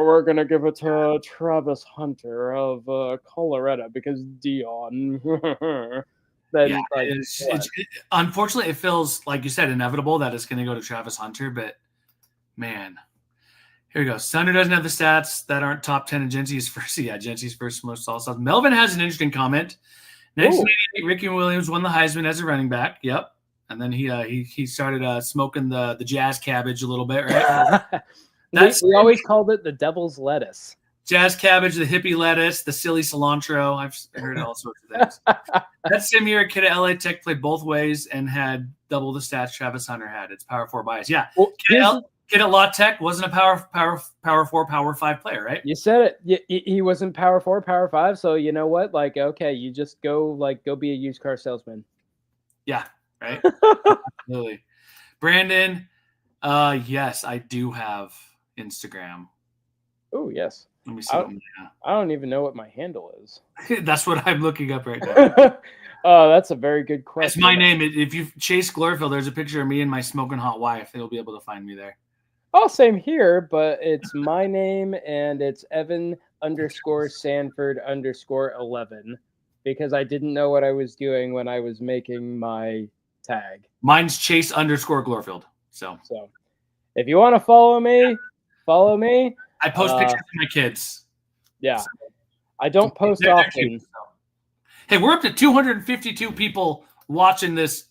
we're going to give it to Travis Hunter of Colorado because Dion. Then, unfortunately, it feels, like you said, inevitable that it's going to go to Travis Hunter. But, man, here we go. Sunder doesn't have the stats that aren't top 10 in Genty's first. Yeah, Genty's first most all stars. Melvin has an interesting comment. 1988, Ricky Williams won the Heisman as a running back. Yep. And then he started smoking the jazz cabbage a little bit, right? We always called it the devil's lettuce. Jazz cabbage, the hippie lettuce, the silly cilantro. I've heard all sorts of things. That same year, a kid at LA Tech played both ways and had double the stats Travis Hunter had. It's power 4 bias. Yeah. Well, Kid at La Tech wasn't a power 4, power 5 player, right? You said it. He wasn't power 4, power 5. So you know what? Like, okay, you just go be a used car salesman. Yeah. Right. Absolutely. Brandon. Yes, I do have Instagram. Oh, yes. Let me see. I don't even know what my handle is. That's what I'm looking up right now. Oh, that's a very good question. It's my name. If you chase Glorville, there's a picture of me and my smoking hot wife. They'll be able to find me there. Oh, same here, but it's my name and it's Evan_Sanford_11 because I didn't know what I was doing when I was making my tag. Mine's Chase_Glorfield. So if you want to follow me, follow me. I post pictures of my kids. Yeah. I don't post often. Hey, we're up to 252 people watching this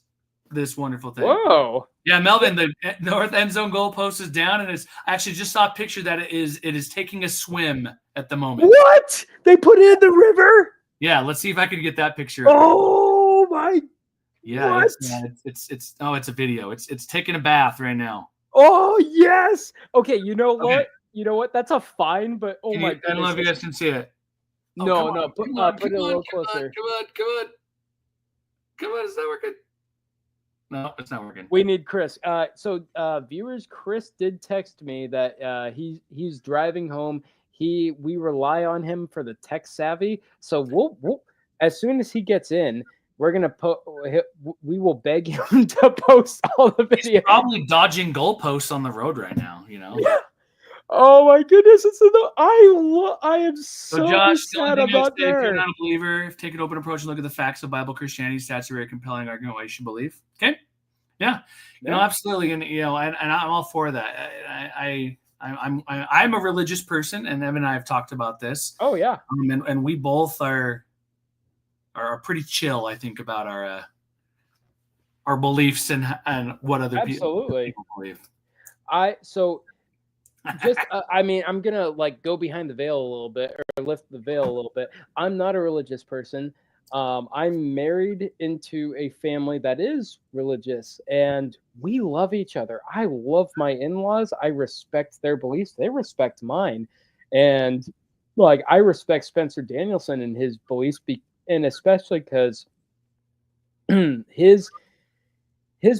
wonderful thing. Whoa. Yeah, Melvin, the north end zone goal post is down, and I actually just saw a picture that it is taking a swim at the moment. What? They put it in the river? Yeah, let's see if I can get that picture. Oh my! Yeah, what? It's a video. It's taking a bath right now. Oh yes. Okay, you know what? Okay. You know what? That's a fine, but oh my! I don't know if you guys can see it. No, put it a little closer. Come on, it's not working. No, it's not working. We need Chris. So viewers, Chris did text me that he's driving home. We rely on him for the tech savvy. So we'll as soon as he gets in, we're gonna we will beg him to post all the videos. He's probably dodging goalposts on the road right now. You know. Yeah. Oh my goodness! I am so Josh, sad I'm not there. If you're not a believer, take an open approach and look at the facts of Bible Christianity. Stats are very compelling argument why you should believe. Okay. Yeah. You know, absolutely. And I'm all for that. I'm a religious person, and Evan and I have talked about this. Oh yeah. And we both are pretty chill, I think, about our beliefs and what other people believe. I'm gonna go behind the veil a little bit or lift the veil a little bit. I'm not a religious person. I'm married into a family that is religious, and we love each other. I love my in-laws. I respect their beliefs. They respect mine, and I respect Spencer Danielson and his beliefs, and especially because his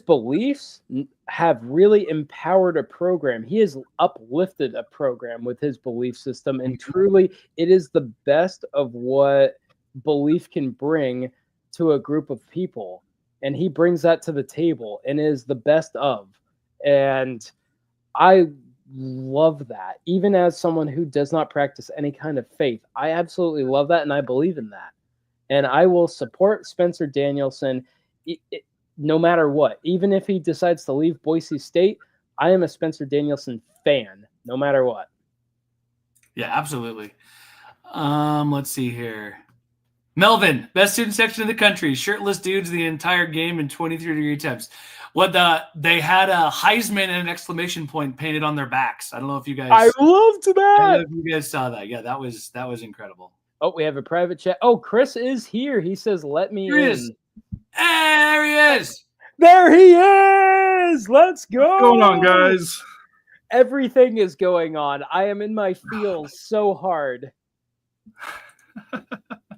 beliefs have really empowered a program. He has uplifted a program with his belief system, and truly, it is the best of what belief can bring to a group of people. And he brings that to the table and is the best of. And I love that. Even as someone who does not practice any kind of faith, I absolutely love that, and I believe in that. And I will support Spencer Danielson no matter what. Even if he decides to leave Boise State, I am a Spencer Danielson fan, no matter what. Yeah, absolutely. Let's see here. Melvin, best student section in the country. Shirtless dudes the entire game in 23-degree temps. They had a Heisman and an exclamation point painted on their backs. I don't know if you guys. I loved that. I don't know if you guys saw that. Yeah, that was incredible. Oh, we have a private chat. Oh, Chris is here. He says, "Let me in." Is. There he is. There he is. Let's go. What's going on, guys? Everything is going on. I am in my feels so hard.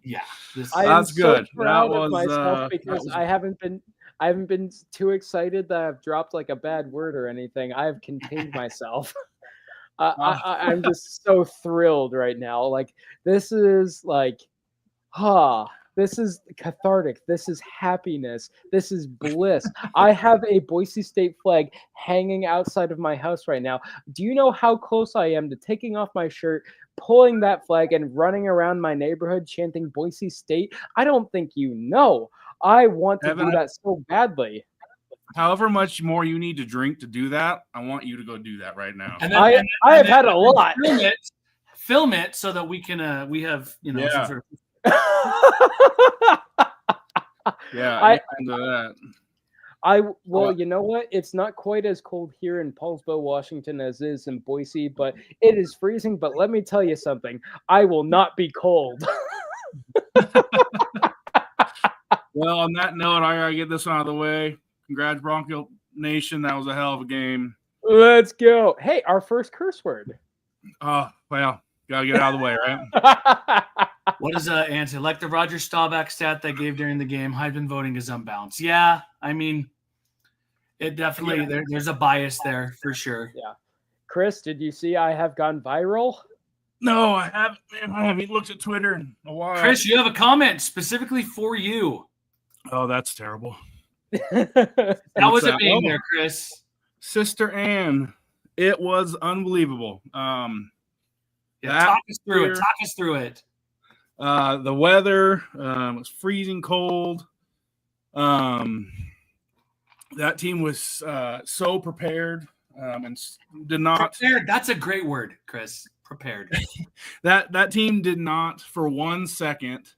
Yeah, that's good. So proud of myself because I haven't been too excited that I've dropped a bad word or anything. I have contained myself. I'm just so thrilled right now. This is this is cathartic. This is happiness. This is bliss. I have a Boise State flag hanging outside of my house right now. Do you know how close I am to taking off my shirt, pulling that flag, and running around my neighborhood chanting Boise State? I don't think you know. I want to do that so badly. However much more you need to drink to do that, I want you to go do that right now. And I have had a lot. Film it so that we can we have some sort of. Yeah, I into that. Well, you know what? It's not quite as cold here in Paulsbo, Washington, as it is in Boise, but it is freezing. But let me tell you something: I will not be cold. Well, on that note, I gotta get this one out of the way. Congrats, Bronco Nation. That was a hell of a game. Let's go. Hey, our first curse word. Oh, well, gotta get it out of the way, right? What is answer? Like the Roger Staubach stat they gave during the game, Heisman voting is unbalanced. Yeah, I mean, it definitely there's a bias there for sure. Yeah. Chris, did you see I have gone viral? No, I haven't. Man, I haven't looked at Twitter in a while. Chris, you have a comment specifically for you. Oh, that's terrible. How was it being there, Chris? Sister Ann, it was unbelievable. Talk us through it. Talk us through it. The weather was freezing cold. That team was so prepared and did not. Prepared. That's a great word, Chris. Prepared. that team did not for 1 second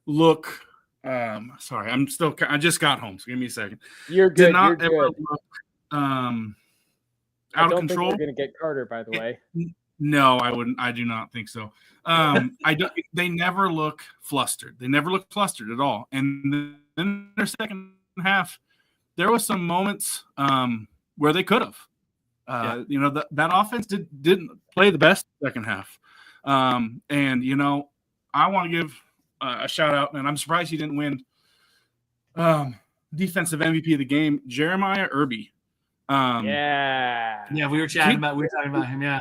look. Sorry, I just got home, so give me a second. You're good. Did not You're ever good. look I out don't of control. think we're gonna get Carter, by the way. No, I wouldn't. I do not think so. I don't. They never look flustered. They never look flustered at all. And then their second half, there was some moments where they could have. You know, that offense didn't play the best second half. And you know, I want to give a shout out, and I'm surprised he didn't win defensive MVP of the game, Jeremiah Irby. Yeah, we were talking about him. Yeah,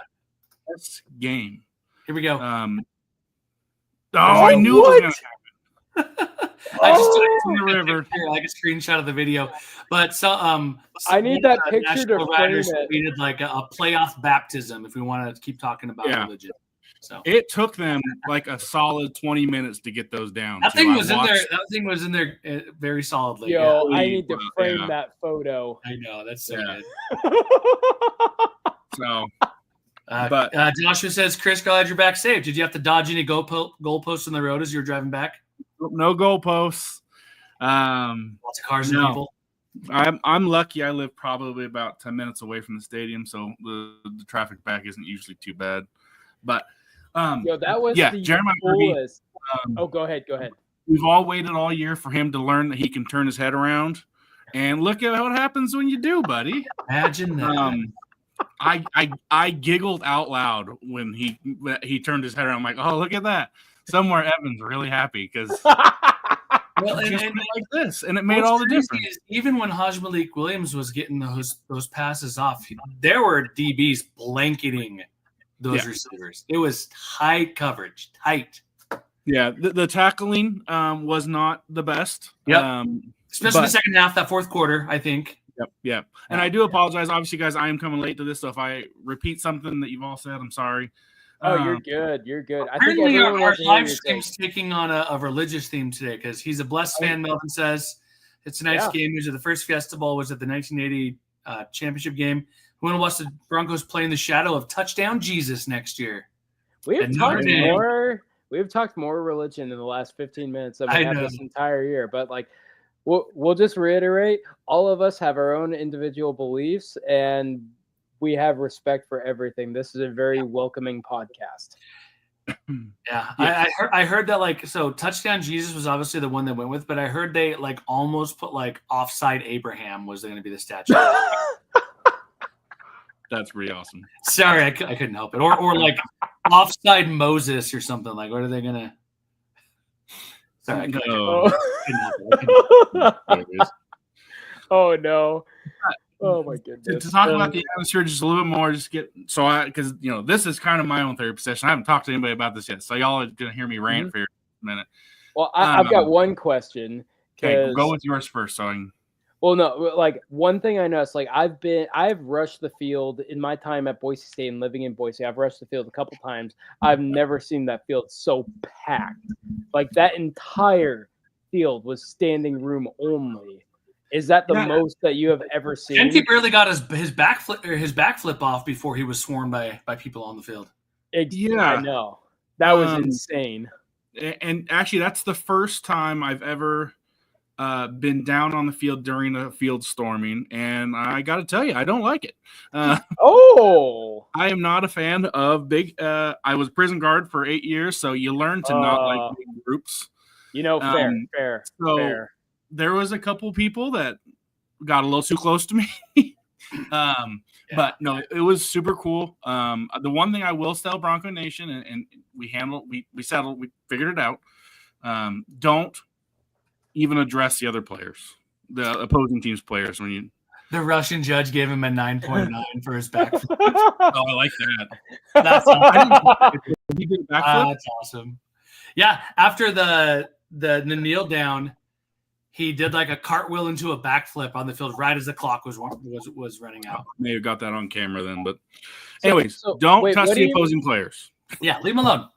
best game. Here we go. I knew it was going to happen. I just in the river. Like a screenshot of the video, but I need that picture to frame it. Needed like a playoff baptism if we want to keep talking about religion. So it took them like a solid 20 minutes to get those down. That thing was in there. That thing was in there very solidly. Yo, I need to frame that photo. I know that's so good. So, but Joshua says, Chris, glad you're back safe. Did you have to dodge any goalposts on the road as you were driving back? No goalposts. Lots of cars and people. I'm lucky. I live probably about 10 minutes away from the stadium, so the traffic back isn't usually too bad. But that was the Jeremiah coolest. Go ahead. We've all waited all year for him to learn that he can turn his head around, and look at what happens when you do, buddy. Imagine that. I giggled out loud when he turned his head around. I'm like, oh, look at that. Somewhere Evan's really happy because and like this, and it made all the difference. Even when Haj Malik Williams was getting those passes off, there were DBs blanketing those receivers. It was tight coverage, tight. Yeah, the tackling was not the best. Yep. Especially the second half, that fourth quarter, I think. Yep. And I do apologize. Obviously, guys, I am coming late to this, so if I repeat something that you've all said, I'm sorry. Oh, you're good. You're good. Apparently, our live stream's taking on a religious theme today because he's a blessed fan, Melvin says. It's tonight's game. It was at the first Fiesta Bowl, was at the 1980 championship game. We want to watch the Broncos play in the shadow of touchdown Jesus next year. We've talked more religion in the last 15 minutes than we have this entire year. But like, we'll just reiterate: all of us have our own individual beliefs, and we have respect for everything. This is a very welcoming podcast. I heard that touchdown Jesus was obviously the one they went with, but I heard they almost put offside Abraham was going to be the statue. That's pretty awesome. Sorry, I couldn't help it. Or offside Moses or something. What are they gonna? Sorry, I couldn't help it. Oh no. Oh my goodness! To talk about the atmosphere just a little bit more, because this is kind of my own therapy session. I haven't talked to anybody about this yet, so y'all are gonna hear me rant for a minute. Well, I've got one question. Okay, go with yours first, so I can. Well, no, one thing I noticed, I've rushed the field in my time at Boise State and living in Boise. I've rushed the field a couple times. I've never seen that field so packed. That entire field was standing room only. Is that the most that you have ever seen? Genty barely got his backflip off before he was swarmed by people on the field. I know. That was insane. And actually, that's the first time I've ever been down on the field during a field storming, and I got to tell you, I don't like it. Oh, I am not a fan of big. I was prison guard for 8 years, so you learn to not like big groups. Fair. There was a couple people that got a little too close to me. But no, it was super cool. The one thing I will tell Bronco Nation, and we figured it out. Don't even address the other players, the opposing team's players. The Russian judge gave him a 9.9 for his backflip. Oh, I like that. That's awesome. He did a backflip? That's awesome. Yeah, after the kneel down, he did like a cartwheel into a backflip on the field right as the clock was running out. May have got that on camera then, but anyways, don't touch the opposing players. Yeah, leave him alone.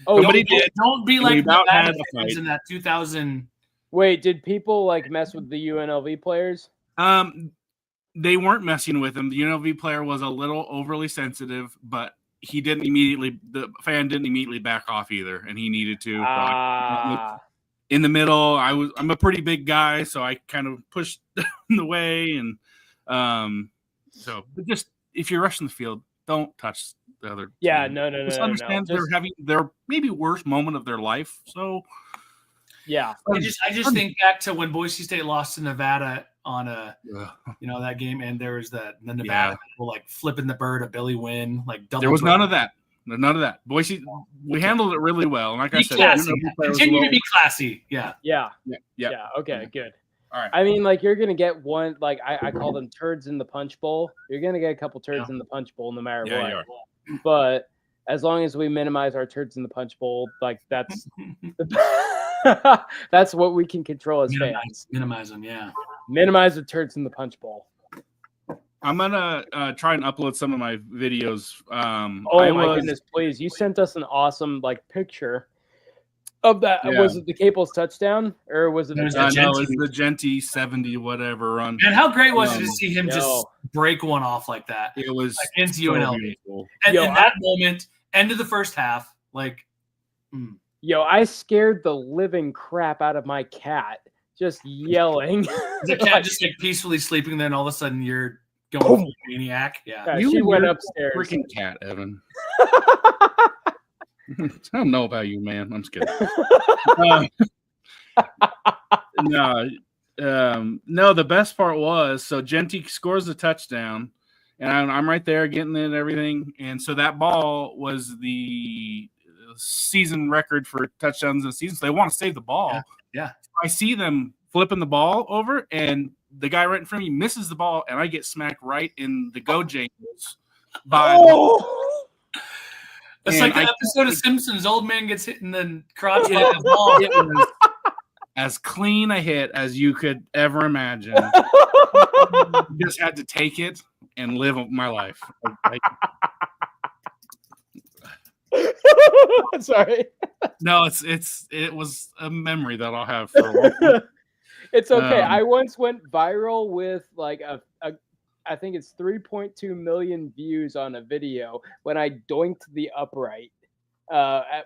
Oh, don't be like the bad fans in that 2000. Wait, did people like mess with the UNLV players? They weren't messing with him. The UNLV player was a little overly sensitive, but the fan didn't immediately back off either, and he needed to. In the middle, I'm a pretty big guy, so I kind of pushed in the way, and but just if you're rushing the field, don't touch the other. Yeah, team. no. Just understand they're having their maybe worst moment of their life. So yeah, I just think back to when Boise State lost to Nevada on that game, and there was the Nevada people like flipping the bird of Billy Wynn, like double. There was none of that. None of that. Boise, we handled it really well. And like I said, continue to be classy. Yeah. Okay, good. All right. I mean, like you're gonna get one. Like I call them turds in the punch bowl. You're gonna get a couple turds in the punch bowl, no matter what. You are. But as long as we minimize our turds in the punch bowl, like that's that's what we can control as fans. Minimize them, yeah. Minimize the turds in the punch bowl. I'm gonna try and upload some of my videos. My goodness, please! You sent us an awesome picture of that. Yeah. Was it the Caples touchdown or was it? No, it's the Genty 70 whatever run. And how great was it to see him just break one off like that? It was against UNLV. And in that moment, end of the first half, I scared the living crap out of my cat just yelling. The cat just peacefully sleeping there, and all of a sudden you're going maniac. Yeah, she went upstairs. Freaking cat, Evan. I don't know about you, man. I'm just kidding. No. The best part was Genty scores the touchdown, and I'm right there getting it and everything. And so that ball was the season record for touchdowns in the season. So they want to save the ball. Yeah. I see them flipping the ball over, and the guy right in front of me misses the ball, and I get smacked right in the go jangles. It's like the episode of Simpsons. Old man gets hit in the crotch with the ball. It was as clean a hit as you could ever imagine. Just had to take it and live my life. Sorry. No, it was a memory that I'll have for a long time. It's okay. I once went viral with I think it's 3.2 million views on a video when I doinked the upright.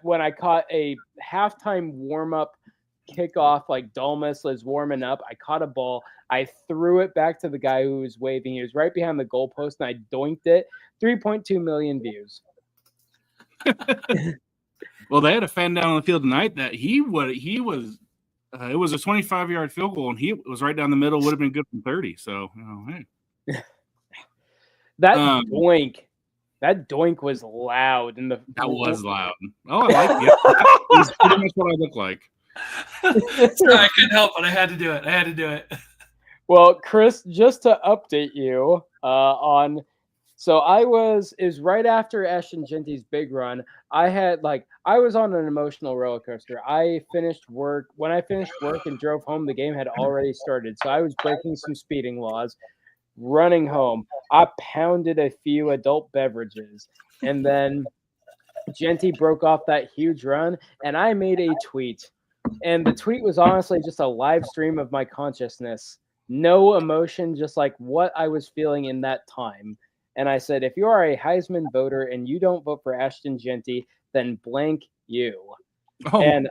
When I caught a halftime warm-up kickoff, Dalmas was warming up. I caught a ball. I threw it back to the guy who was waving. He was right behind the goalpost, and I doinked it. 3.2 million views. Well, they had a fan down on the field tonight that he was it was a 25-yard field goal, and he was right down the middle. Would have been good from 30. So, hey. That doink was loud. That was loud. Oh, I like it. That's pretty much what I look like. Sorry, I couldn't help it. I had to do it. Well, Chris, just to update you on. So it was right after Ashton Genty's big run. I was on an emotional roller coaster. When I finished work and drove home, the game had already started. So I was breaking some speeding laws, running home. I pounded a few adult beverages, and then Genty broke off that huge run, and I made a tweet. And the tweet was honestly just a live stream of my consciousness. No emotion, just what I was feeling in that time. And I said, if you are a Heisman voter and you don't vote for Ashton Genty, then blank you. Oh. And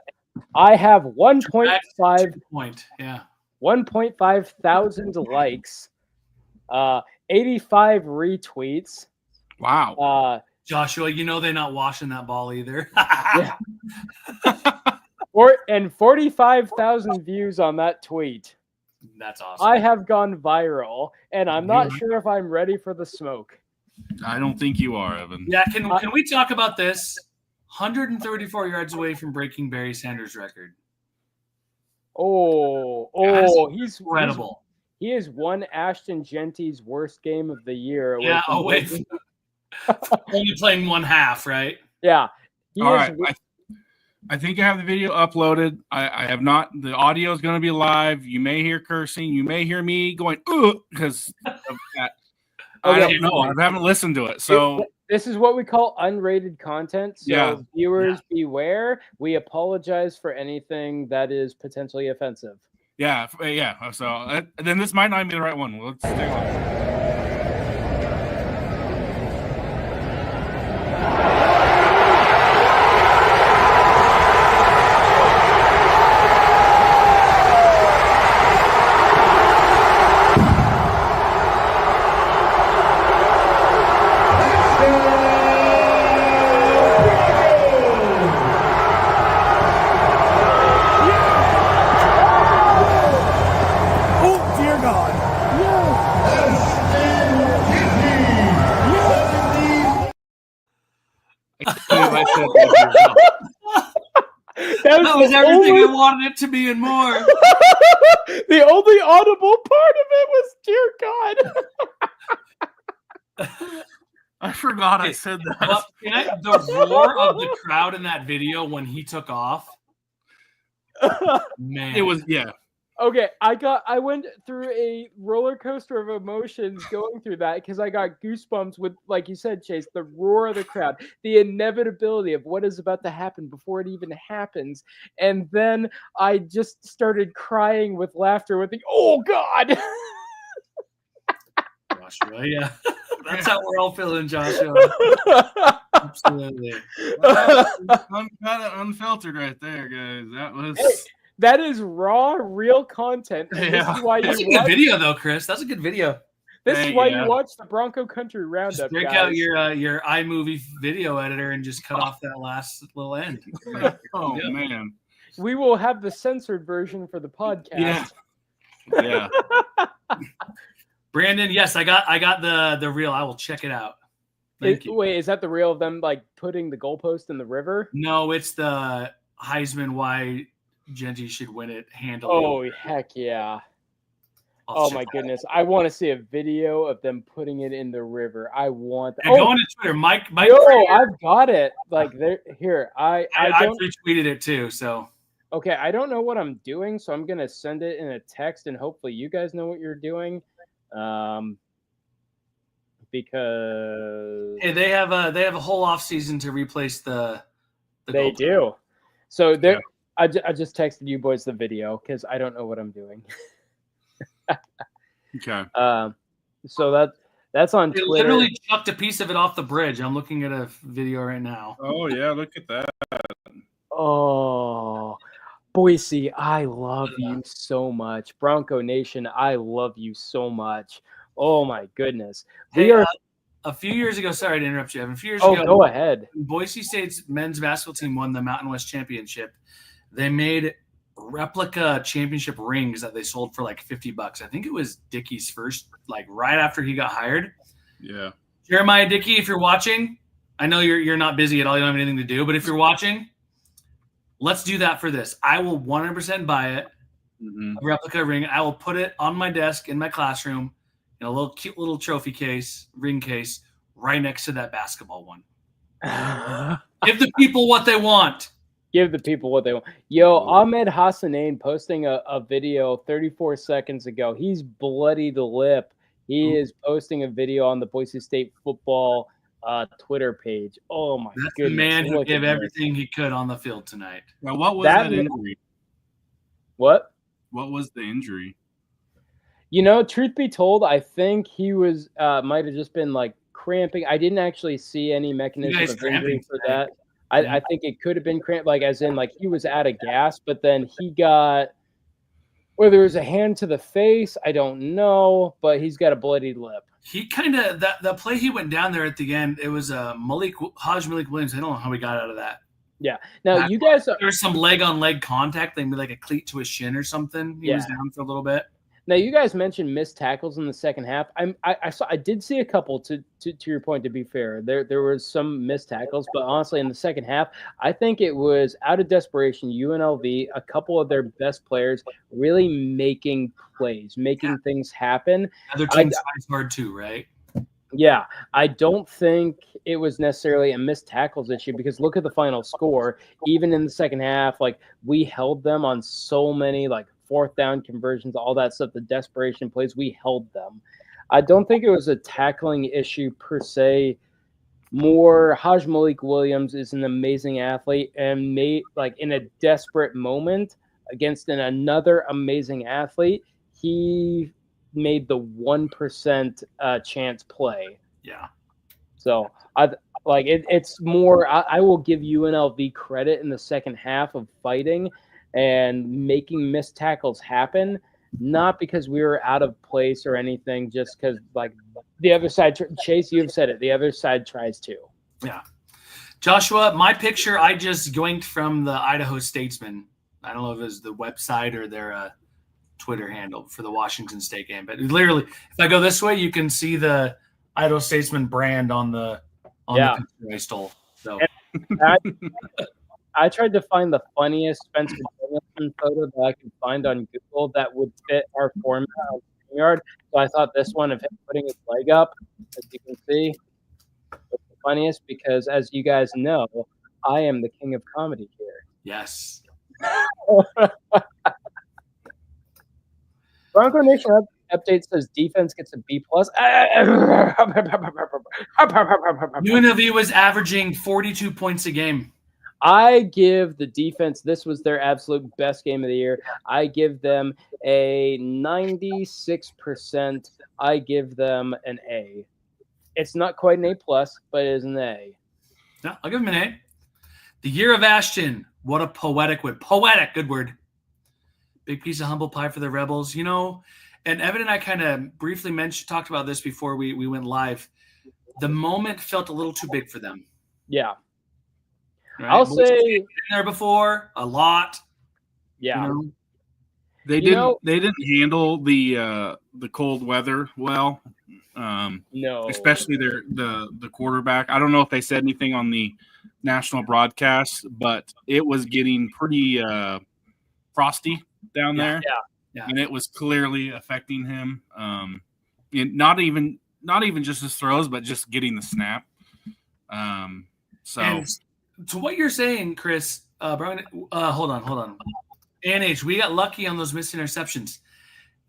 I have That's 1.5 2 point. Yeah. 1.5 thousand likes, 85 retweets. Wow. Joshua, you know they're not washing that ball either. Yeah. And 45,000 views on that tweet. That's awesome. I have gone viral, and I'm not sure if I'm ready for the smoke. I don't think you are, Evan. Yeah, can we talk about this? 134 yards away from breaking Barry Sanders' record. He's incredible. He is one Ashton Genty's worst game of the year. Yeah, only playing one half, right? Yeah. All right. I think I have the video uploaded. I have not. The audio is going to be live. You may hear cursing. You may hear me going, because of that. I don't know. I haven't listened to it. So this is what we call unrated content. So viewers beware. We apologize for anything that is potentially offensive. Yeah. So then this might not be the right one. Let's stay on. That was everything I wanted it to be and more. The only audible part of it was "Dear God." I forgot I said that. The roar of the crowd in that video when he took off. Man, it was Okay, I went through a roller coaster of emotions going through that because I got goosebumps with, like you said, Chase, the roar of the crowd, the inevitability of what is about to happen before it even happens. And then I just started crying with laughter with the, oh God. Joshua, yeah. That's how we're all feeling, Joshua. Absolutely. Well, kind of unfiltered right there, guys. That was... Hey, that is raw, real content. Yeah. This is why That's a good video, though, Chris. That's a good video. This is why you watch the Bronco Country Roundup. Just break out your iMovie video editor and just cut off that last little end. Oh man, we will have the censored version for the podcast. Yeah. Brandon, yes, I got the reel. I will check it out. Thank you. Wait, is that the reel of them like putting the goalpost in the river? No, it's the Heisman why Genty should win it handily. Oh heck yeah. Oh my goodness. I want to see a video of them putting it in the river. I want that. Go on to Twitter. Mike I've got it. Like there here. I retweeted it too, so okay, I don't know what I'm doing, so I'm gonna send it in a text and hopefully you guys know what you're doing. Because they have a whole off season to replace the they do. So there I just texted you boys the video because I don't know what I'm doing. Okay. So that's on Twitter. Literally chucked a piece of it off the bridge. I'm looking at a video right now. Oh yeah, look at that. Oh, Boise, I love you so much. Bronco Nation, I love you so much. Oh my goodness. We are a few years ago. Sorry to interrupt you, Evan. A few years ago, go ahead. Boise State's men's basketball team won the Mountain West Championship. They made replica championship rings that they sold for like $50. I think it was Dickey's first, like right after he got hired. Yeah. Jeremiah Dickey, if you're watching, I know you're not busy at all. You don't have anything to do, but if you're watching, let's do that for this. I will 100% buy it. Mm-hmm. A replica ring. I will put it on my desk in my classroom in a little cute little trophy case, ring case, right next to that basketball one. Give the people what they want. Give the people what they want. Yo, Ahmed Hassanein posting a video 34 seconds ago. He's bloody the lip. He is posting a video on the Boise State football Twitter page. Oh my That's goodness. the man who gave everything he could on the field tonight. Now, what was that injury? What? What was the injury? You know, truth be told, I think he was might have just been like cramping. I didn't actually see any mechanism of injury for that. I think it could have been like as in like he was out of gas, but then he got whether it was a hand to the face, I don't know, but he's got a bloodied lip. He kind of the play he went down there at the end. It was Malik Williams. I don't know how he got out of that. Yeah. Now you guys, there was some leg on leg contact, like a cleat to his shin or something. He was down for a little bit. Now you guys mentioned missed tackles in the second half. I did see a couple. To your point, to be fair, there was some missed tackles, but honestly, in the second half, I think it was out of desperation. UNLV, a couple of their best players, really making plays, making things happen. Other teams tries hard too, right? Yeah, I don't think it was necessarily a missed tackles issue because look at the final score. Even in the second half, like we held them on so many like fourth down conversions, all that stuff, the desperation plays, we held them. I don't think it was a tackling issue per se. More Malik Williams is an amazing athlete and made like in a desperate moment against another amazing athlete, he made the 1% chance play. Yeah. So it's more. I will give UNLV credit in the second half of fighting and making missed tackles happen, not because we were out of place or anything, just because like the other side. Chase, you've said it. The other side tries to. Yeah. Joshua, my picture, I just yoinked from the Idaho Statesman. I don't know if it was the website or their Twitter handle for the Washington State game, but literally, if I go this way, you can see the Idaho Statesman brand on the picture I stole. So I tried to find the funniest Spencer Danielson photo that I could find on Google that would fit our format on StreamYard. So I thought this one of him putting his leg up, as you can see, was the funniest because, as you guys know, I am the king of comedy here. Yes. Bronco Nation update says defense gets a B+. UNLV was averaging 42 points a game. I give the defense, this was their absolute best game of the year. I give them a 96%. I give them an A. It's not quite an A+, but it is an A. No, I'll give them an A. The year of Ashton. What a poetic word. Poetic, good word. Big piece of humble pie for the Rebels. You know, and Evan and I kind of briefly talked about this before we went live. The moment felt a little too big for them. Yeah. Right? I'll say been there before a lot. Yeah. You know? They didn't handle the cold weather well. No. Especially the quarterback. I don't know if they said anything on the national broadcast, but it was getting pretty frosty down there. Yeah. And it was clearly affecting him. Not even just his throws, but just getting the snap. So and to what you're saying, Chris, Brian, hold on. ANH, we got lucky on those missed interceptions.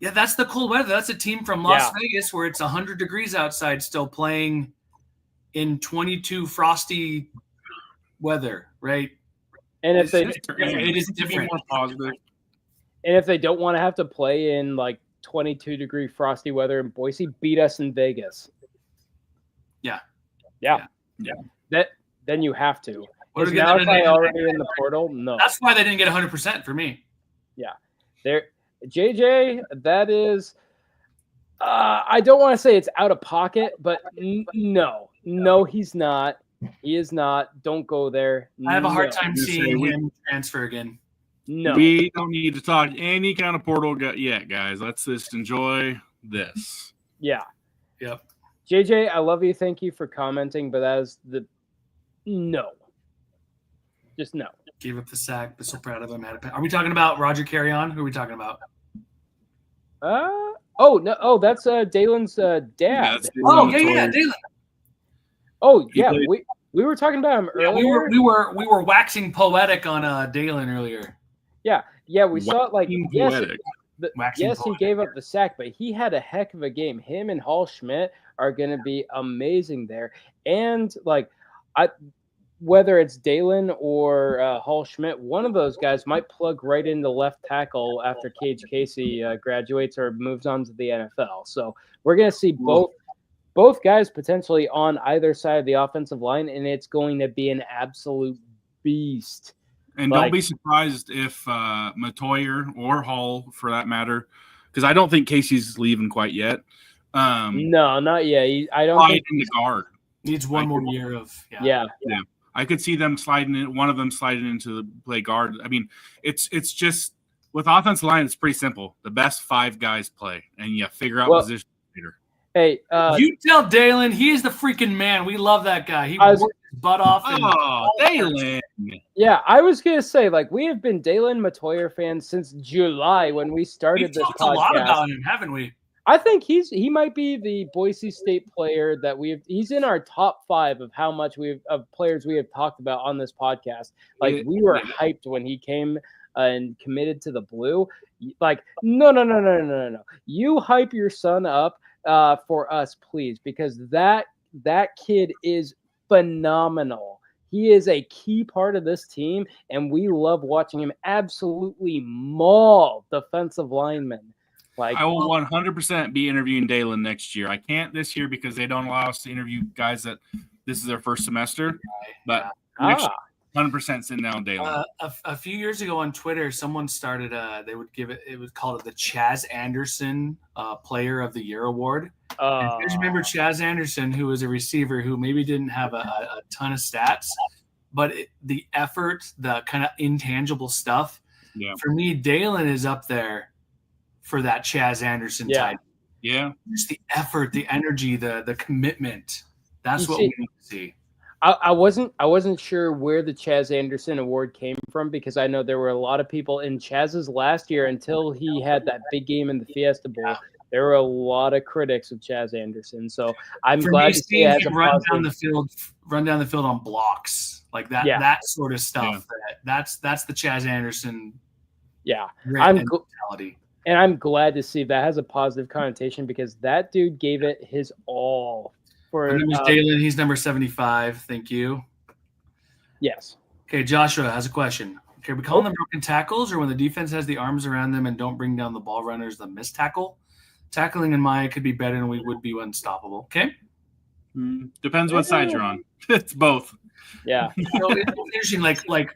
Yeah, that's the cold weather. That's a team from Las Vegas where it's 100 degrees outside still playing in 22 frosty weather, right? And if it is different. More positive. And if they don't want to have to play in like 22-degree frosty weather in Boise, beat us in Vegas. Yeah. Then you have to. Is Malachi already in the portal? No. That's why they didn't get 100% for me. Yeah. JJ, that is I don't want to say it's out of pocket, but no, he's not. He is not. Don't go there. I have a hard time seeing him transfer again. No. We don't need to talk any kind of portal yet, guys. Let's just enjoy this. Yeah. Yep. JJ, I love you. Thank you for commenting, but that is no. Just no. Gave up the sack, but so proud of him. Are we talking about Roger Carrion? Who are we talking about? That's Dalen's dad. Yeah, Dalen. Oh yeah, we were talking about him earlier. We were waxing poetic on Dalen earlier. Yeah, we saw it like yes, he gave up the sack, but he had a heck of a game. Him and Hall Schmidt are going to be amazing there, and like whether it's Dalen or Hall Schmidt, one of those guys might plug right into left tackle after Cage Casey graduates or moves on to the NFL. So we're going to see both guys potentially on either side of the offensive line, and it's going to be an absolute beast. And don't be surprised if Matoyer or Hall, for that matter, because I don't think Casey's leaving quite yet. No, not yet. I don't think in the guard. Needs one more year of yeah. I could see them sliding in, one of them sliding into the play guard. I mean, it's just with offensive line, it's pretty simple. The best 5 guys play, and you figure out position later. Hey, you tell Dalen he is the freaking man. We love that guy. He worked his butt off. Dalen. Yeah, I was gonna say, like, we have been Dalen Matoyer fans since July when we started this podcast. We've talked a lot about him, haven't we? I think he might be the Boise State player that he's in our top 5 of how much of players we have talked about on this podcast. Like, we were hyped when he came and committed to the Blue. Like, no. You hype your son up for us, please, because that kid is phenomenal. He is a key part of this team, and we love watching him absolutely maul defensive linemen. Like, I will 100% be interviewing Dalen next year. I can't this year because they don't allow us to interview guys that this is their first semester. But next 100% sitting down with Dalen. A few years ago on Twitter, someone started they would give it was called the Chaz Anderson Player of the Year Award. You guys remember Chaz Anderson, who was a receiver who maybe didn't have a ton of stats, but the effort, the kind of intangible stuff. Yeah. For me, Dalen is up there for that Chaz Anderson type. Yeah. Just the effort, the energy, the commitment. That's what we need to see. I wasn't sure where the Chaz Anderson Award came from, because I know there were a lot of people in Chaz's last year until he had that big game in the Fiesta Bowl. There were a lot of critics of Chaz Anderson. So I'm glad to see him run down the field on blocks like that. Yeah. That sort of stuff. That's the Chaz Anderson. Yeah. Mentality. And I'm glad to see that has a positive connotation, because that dude gave it his all. My name is Dalen. He's number 75. Thank you. Yes. Okay, Joshua has a question. Okay, we call them broken tackles, or when the defense has the arms around them and don't bring down the ball runners, the missed tackle? Tackling in my could be better, and we would be unstoppable. Okay. Depends what side you're on. It's both. Yeah. So it's interesting. Like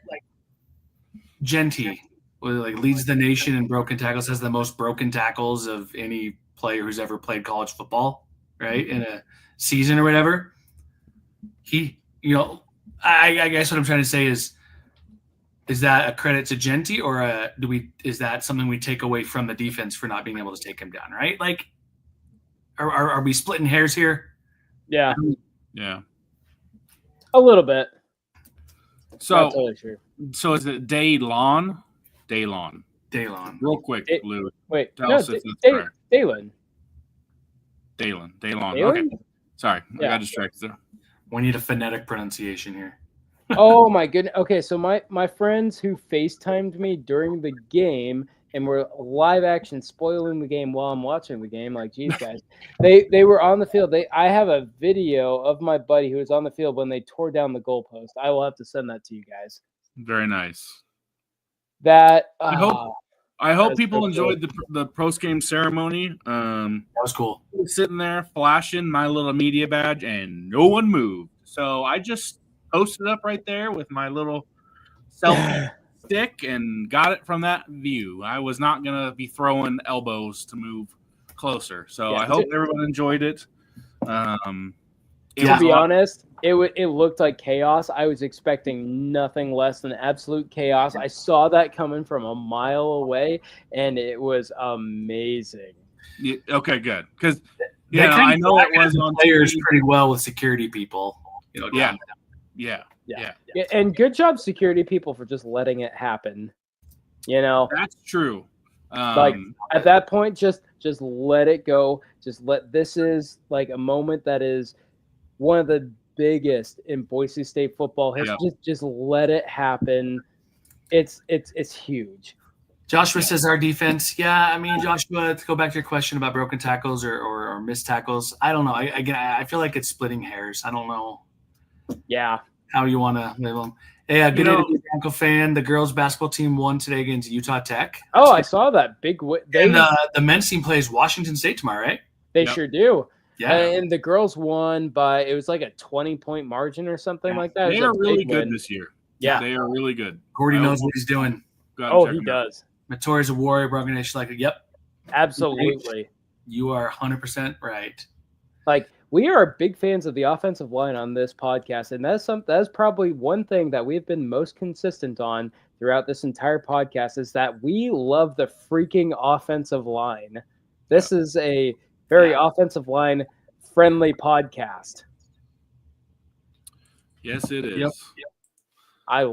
Genty, leads the nation in broken tackles, has the most broken tackles of any player who's ever played college football, right? In a season or whatever. I guess what I'm trying to say is that a credit to Genty, or is that something we take away from the defense for not being able to take him down, right? Like, are we splitting hairs here? Yeah. Yeah. A little bit. So, not totally sure. So is it Daylon? Daylon. Real quick, Lou. Wait. Tell No, us if that's correct. Dalen. Daylon. Okay. Sorry. I got distracted there. We need a phonetic pronunciation here. Oh my goodness. Okay, so my friends who FaceTimed me during the game and were live action spoiling the game while I'm watching the game, like, geez, guys, they were on the field. I have a video of my buddy who was on the field when they tore down the goalpost. I will have to send that to you guys. Very nice. That I hope people enjoyed the post game ceremony. That was cool. Sitting there flashing my little media badge, and no one moved. So I just posted up right there with my little selfie stick and got it from that view. I was not gonna be throwing elbows to move closer. So I hope everyone enjoyed it. To be honest, it looked like chaos. I was expecting nothing less than absolute chaos. I saw that coming from a mile away, and it was amazing. Yeah, okay, good. Because I know it was on players pretty well with security people. Yeah. And good job, security people, for just letting it happen. That's true. Like, at that point, just let it go. This is like a moment that is one of the biggest in Boise State football history. Just let it happen. It's huge. Joshua says our defense. Yeah, I mean, Joshua, to go back to your question about broken tackles or missed tackles, I don't know. I feel like it's splitting hairs. I don't know. Yeah. How you want to label them? Hey, good day to be a Bronco fan. The girls' basketball team won today against Utah Tech. Oh, I saw that big win. And the men's team plays Washington State tomorrow, right? They sure do. Yeah. And the girls won by, it was like a 20-point margin or something like that. They are really good this year. Yeah. They are really good. Gordy knows what he's doing. Oh, he does. Matori's a warrior. Broncos like, yep. Absolutely. You are 100% right. Like, we are big fans of the offensive line on this podcast, and that's probably one thing that we've been most consistent on throughout this entire podcast is that we love the freaking offensive line. This is a very offensive line friendly podcast. Yes, it is. Yep.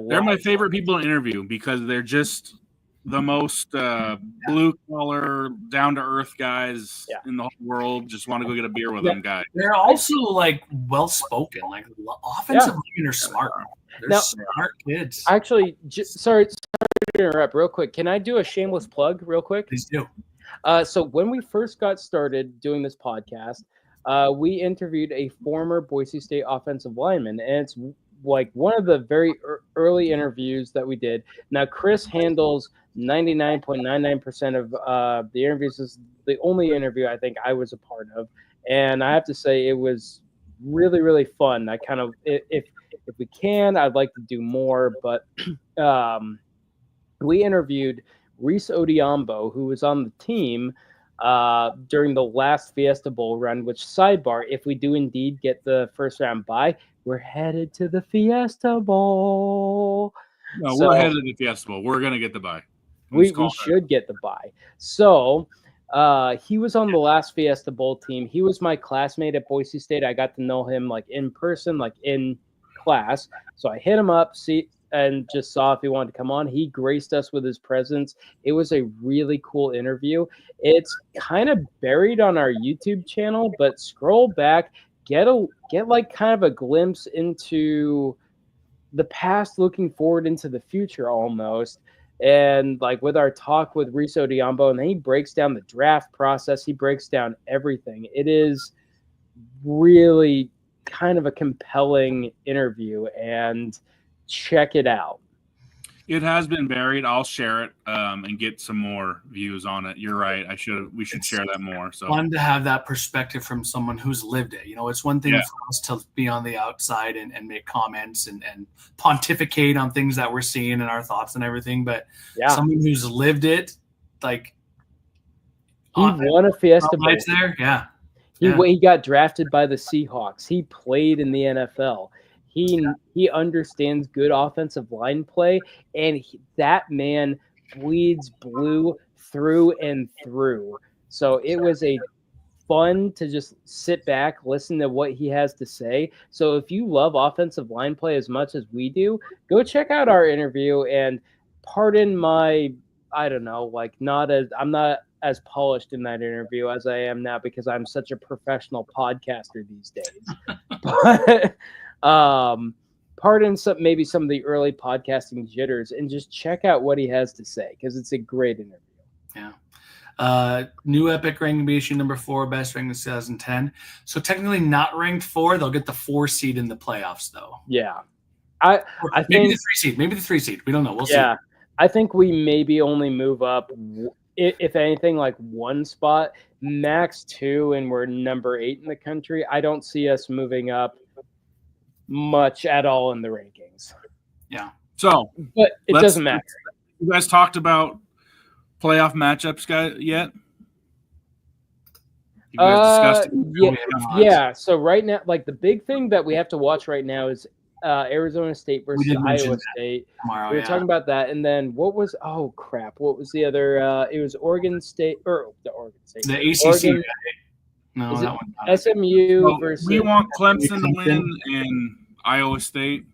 They're my favorite people to interview because they're just the most blue collar, down to earth guys in the whole world. Just want to go get a beer with them guys. They're also like well spoken. Like offensive linemen are smart. They're smart kids. Actually, sorry to interrupt real quick. Can I do a shameless plug real quick? Please do. So when we first got started doing this podcast, we interviewed a former Boise State offensive lineman, and it's like one of the very early interviews that we did. Now, Chris handles 99.99% of the interviews. This is the only interview I think I was a part of, and I have to say it was really, really fun. I kind of, if we can, I'd like to do more, but we interviewed Reese Odiombo, who was on the team during the last Fiesta Bowl run, which, sidebar, if we do indeed get the first round bye, we're headed to the Fiesta Bowl. No, we're headed to the Fiesta Bowl. We're going to get the bye. We should get the bye. So he was on the last Fiesta Bowl team. He was my classmate at Boise State. I got to know him like in person, like in class. So I hit him up, and just saw if he wanted to come on. He graced us with his presence. It was a really cool interview. It's kind of buried on our YouTube channel, but scroll back, get like kind of a glimpse into the past, looking forward into the future almost. And like with our talk with Reese Odiombo, and then he breaks down the draft process. He breaks down everything. It is really kind of a compelling interview, and check it out. It has been buried. I'll share it and get some more views on it. You're right. We should share that more. So fun to have that perspective from someone who's lived it. You know, it's one thing for us to be on the outside and make comments and pontificate on things that we're seeing and our thoughts and everything. But someone who's lived it, like he won a Fiesta Bowl. There, He got drafted by the Seahawks. He played in the NFL. He understands good offensive line play, and that man bleeds blue through and through. So it was fun to just sit back, listen to what he has to say. So if you love offensive line play as much as we do, go check out our interview. And pardon my, I don't know, like I'm not as polished in that interview as I am now because I'm such a professional podcaster these days. But pardon maybe some of the early podcasting jitters, and just check out what he has to say because it's a great interview. Yeah. New Epic ranking issue number 4, best ranked in 2010. So technically not ranked 4. They'll get the 4 seed in the playoffs, though. Yeah. I maybe think the 3 seed. We don't know. We'll see. Yeah. I think we maybe only move up, if anything, like 1 spot, max 2, and we're number 8 in the country. I don't see us moving up much at all in the rankings. Yeah. So, but it doesn't matter. You guys talked about playoff matchups, guys, yet? You guys discussed it? Yeah. So right now, like the big thing that we have to watch right now is Arizona State versus Iowa State. Tomorrow, we were talking about that, and then what was the other? It was Oregon State or the Oregon State. The ACC. Oregon, no, that one. SMU versus. We want Clemson to win and Iowa State.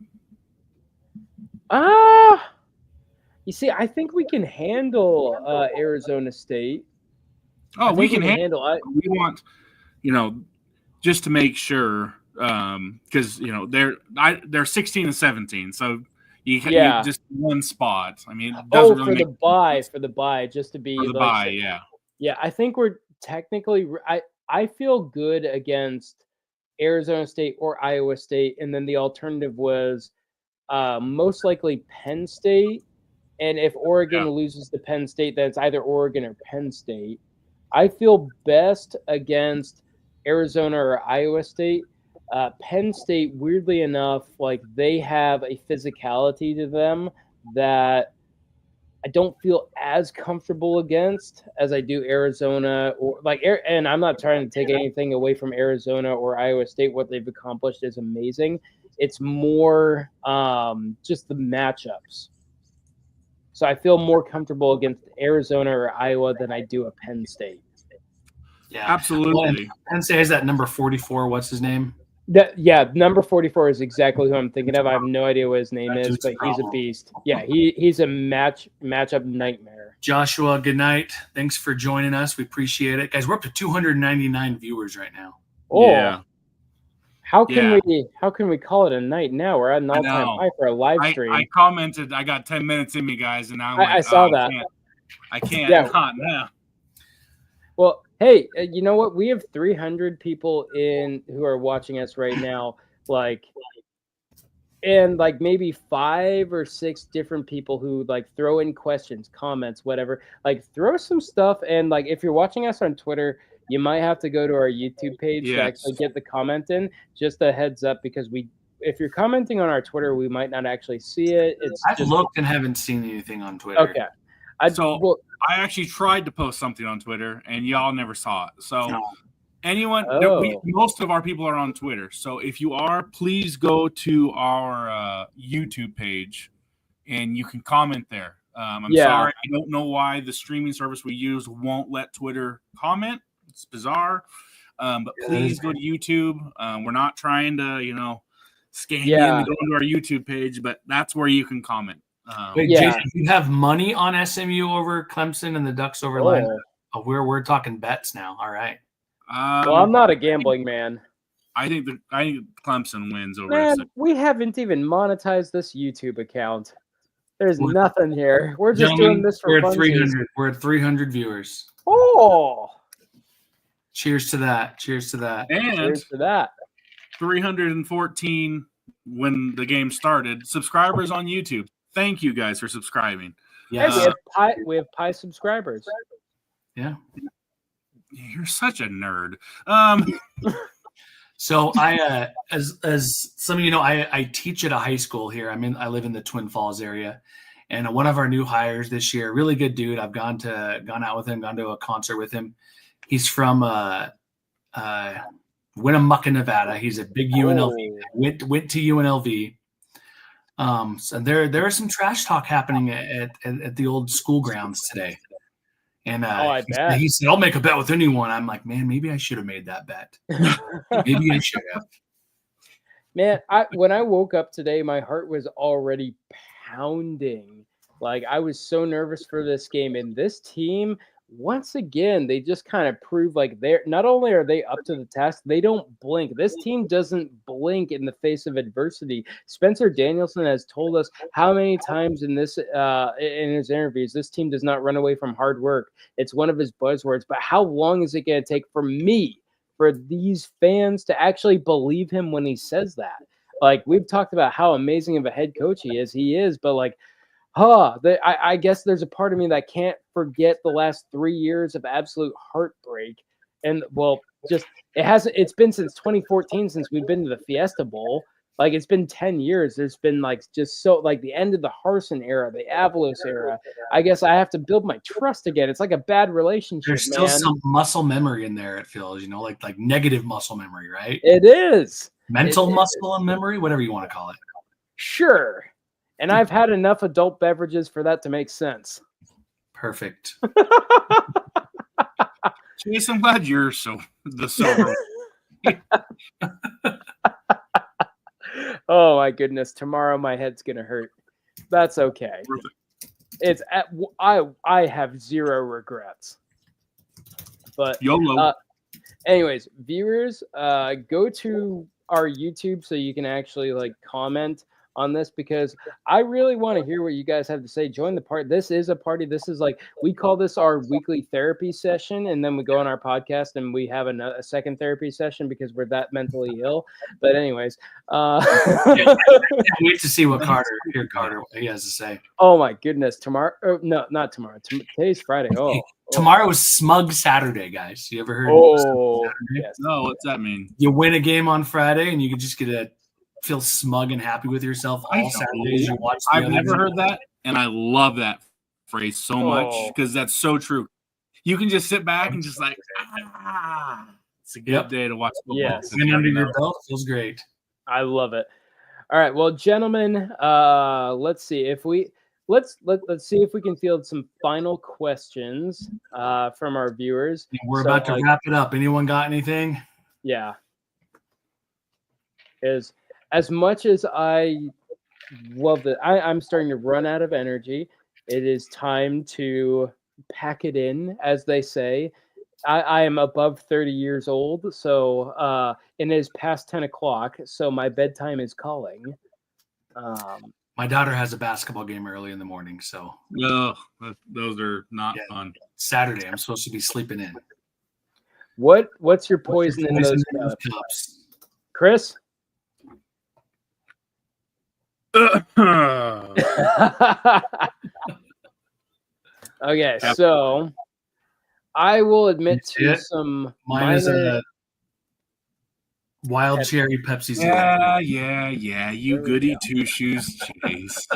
You see, I think we can handle Arizona State. Oh, we can handle it. We want, just to make sure, because they're 16 and 17, so you just 1 spot. I mean, it doesn't really for the bye, just to be for the bye, yeah. Yeah, I think we're technically. I feel good against Arizona State or Iowa State, and then the alternative was most likely Penn State. And if Oregon loses to Penn State, then it's either Oregon or Penn State. I feel best against Arizona or Iowa State. Penn State, weirdly enough, like they have a physicality to them that I don't feel as comfortable against as I do Arizona or like, and I'm not trying to take anything away from Arizona or Iowa State. What they've accomplished is amazing. It's more just the matchups. So I feel more comfortable against Arizona or Iowa than I do a Penn State. Yeah, Absolutely. Well, Penn State has that number 44. What's his name? Number 44 is exactly who I'm thinking of. I have no idea what his name That is, dude's a but he's a problem. beast. Yeah, he's a matchup nightmare. Joshua, good night. Thanks for joining us. We appreciate it. Guys, we're up to 299 viewers right now. Oh, Yeah. how can we call it a night now? We're at an all-time know. high for a live I stream. commented, I got 10 minutes in me, guys, and now I'm like, I saw that. I can't Yeah. not now. Well, hey, you know what? We have 300 people who are watching us right now. And maybe 5 or 6 different people who throw in questions, comments, whatever. Throw some stuff. And if you're watching us on Twitter, you might have to go to our YouTube page to actually get the comment in. Just a heads up, because if you're commenting on our Twitter, we might not actually see it. I've looked and haven't seen anything on Twitter. Okay. I actually tried to post something on Twitter, and y'all never saw it. So anyone, most of our people are on Twitter. So if you are, please go to our YouTube page, and you can comment there. I'm sorry, I don't know why the streaming service we use won't let Twitter comment. It's bizarre. But please go to YouTube. We're not trying to, scam you into going to our YouTube page, but that's where you can comment. Wait, Jason, you have money on SMU over Clemson and the Ducks over line? Oh, we're talking bets now. All right. Well, I'm not a gambling man. I think Clemson wins over. Man, we haven't even monetized this YouTube account. There's nothing here. We're just doing this for fun. We're at 300 viewers. Oh, cheers to that! Cheers to that! And cheers to that! 314 when the game started. Subscribers on YouTube. Thank you guys for subscribing. Yeah, we have Pi subscribers. Yeah, you're such a nerd. So I, as some of you know, I teach at a high school here. I live in the Twin Falls area, and one of our new hires this year, really good dude. I've gone out with him, gone to a concert with him. He's from Winnemucca, Nevada. He's a big UNLV. Went to UNLV. So there is some trash talk happening at the old school grounds today. And he said, I'll make a bet with anyone. I'm like, man, maybe I should have made that bet. Maybe I should have. Man, when I woke up today, my heart was already pounding. I was so nervous for this game. And this team, once again, they just kind of prove they're not only are they up to the task, they don't blink. This team doesn't blink in the face of adversity. Spencer Danielson has told us how many times in his interviews, this team does not run away from hard work. It's one of his buzzwords. But how long is it going to take for these fans to actually believe him when he says that? We've talked about how amazing of a head coach he is, but I guess there's a part of me that can't forget the last 3 years of absolute heartbreak. And it's been since 2014 since we've been to the Fiesta Bowl. It's been 10 years. There's been just so the end of the Harsin era, the Avalos era. I guess I have to build my trust again. It's like a bad relationship. There's still some muscle memory in there, it feels, like negative muscle memory, right? It is. Mental muscle and memory, whatever you want to call it. Sure. And I've had enough adult beverages for that to make sense. Perfect. Chase, I'm glad you're the sober. Oh my goodness! Tomorrow my head's gonna hurt. That's okay. It's I have zero regrets. But YOLO. Anyways, viewers, go to our YouTube so you can actually comment on this because I really want to hear what you guys have to say. Join the party. This is a party. This is like we call this our weekly therapy session, and then we go on our podcast and we have a second therapy session because we're that mentally ill. But anyways, Can't wait to see what Carter he has to say. oh my goodness, tomorrow? No, not tomorrow. Today's Friday. Oh, Tomorrow is Smug Saturday, guys. You ever heard? oh, yes. No, what's that mean? You win a game on Friday, and you can just get to feel smug and happy with yourself all Saturday as you watch. I've never heard that, and I love that phrase so much because that's so true. You can just sit back and just like, it's a good day to watch football. Yes. Win under your belt feels great. I love it. All right, well, gentlemen, let's see if we let's see if we can field some final questions from our viewers. We're about to wrap it up. Anyone got anything? Yeah. As much as I love it, I'm starting to run out of energy. It is time to pack it in, as they say. I am above 30 years old, so and it is past 10 o'clock, so my bedtime is calling. My daughter has a basketball game early in the morning, so No, those are not fun. Saturday I'm supposed to be sleeping in. What's your poison in those cups? Chris? Okay, so I will admit to some Mine is a wild cherry Pepsi Zero. Yeah. You goody two shoes, Chase.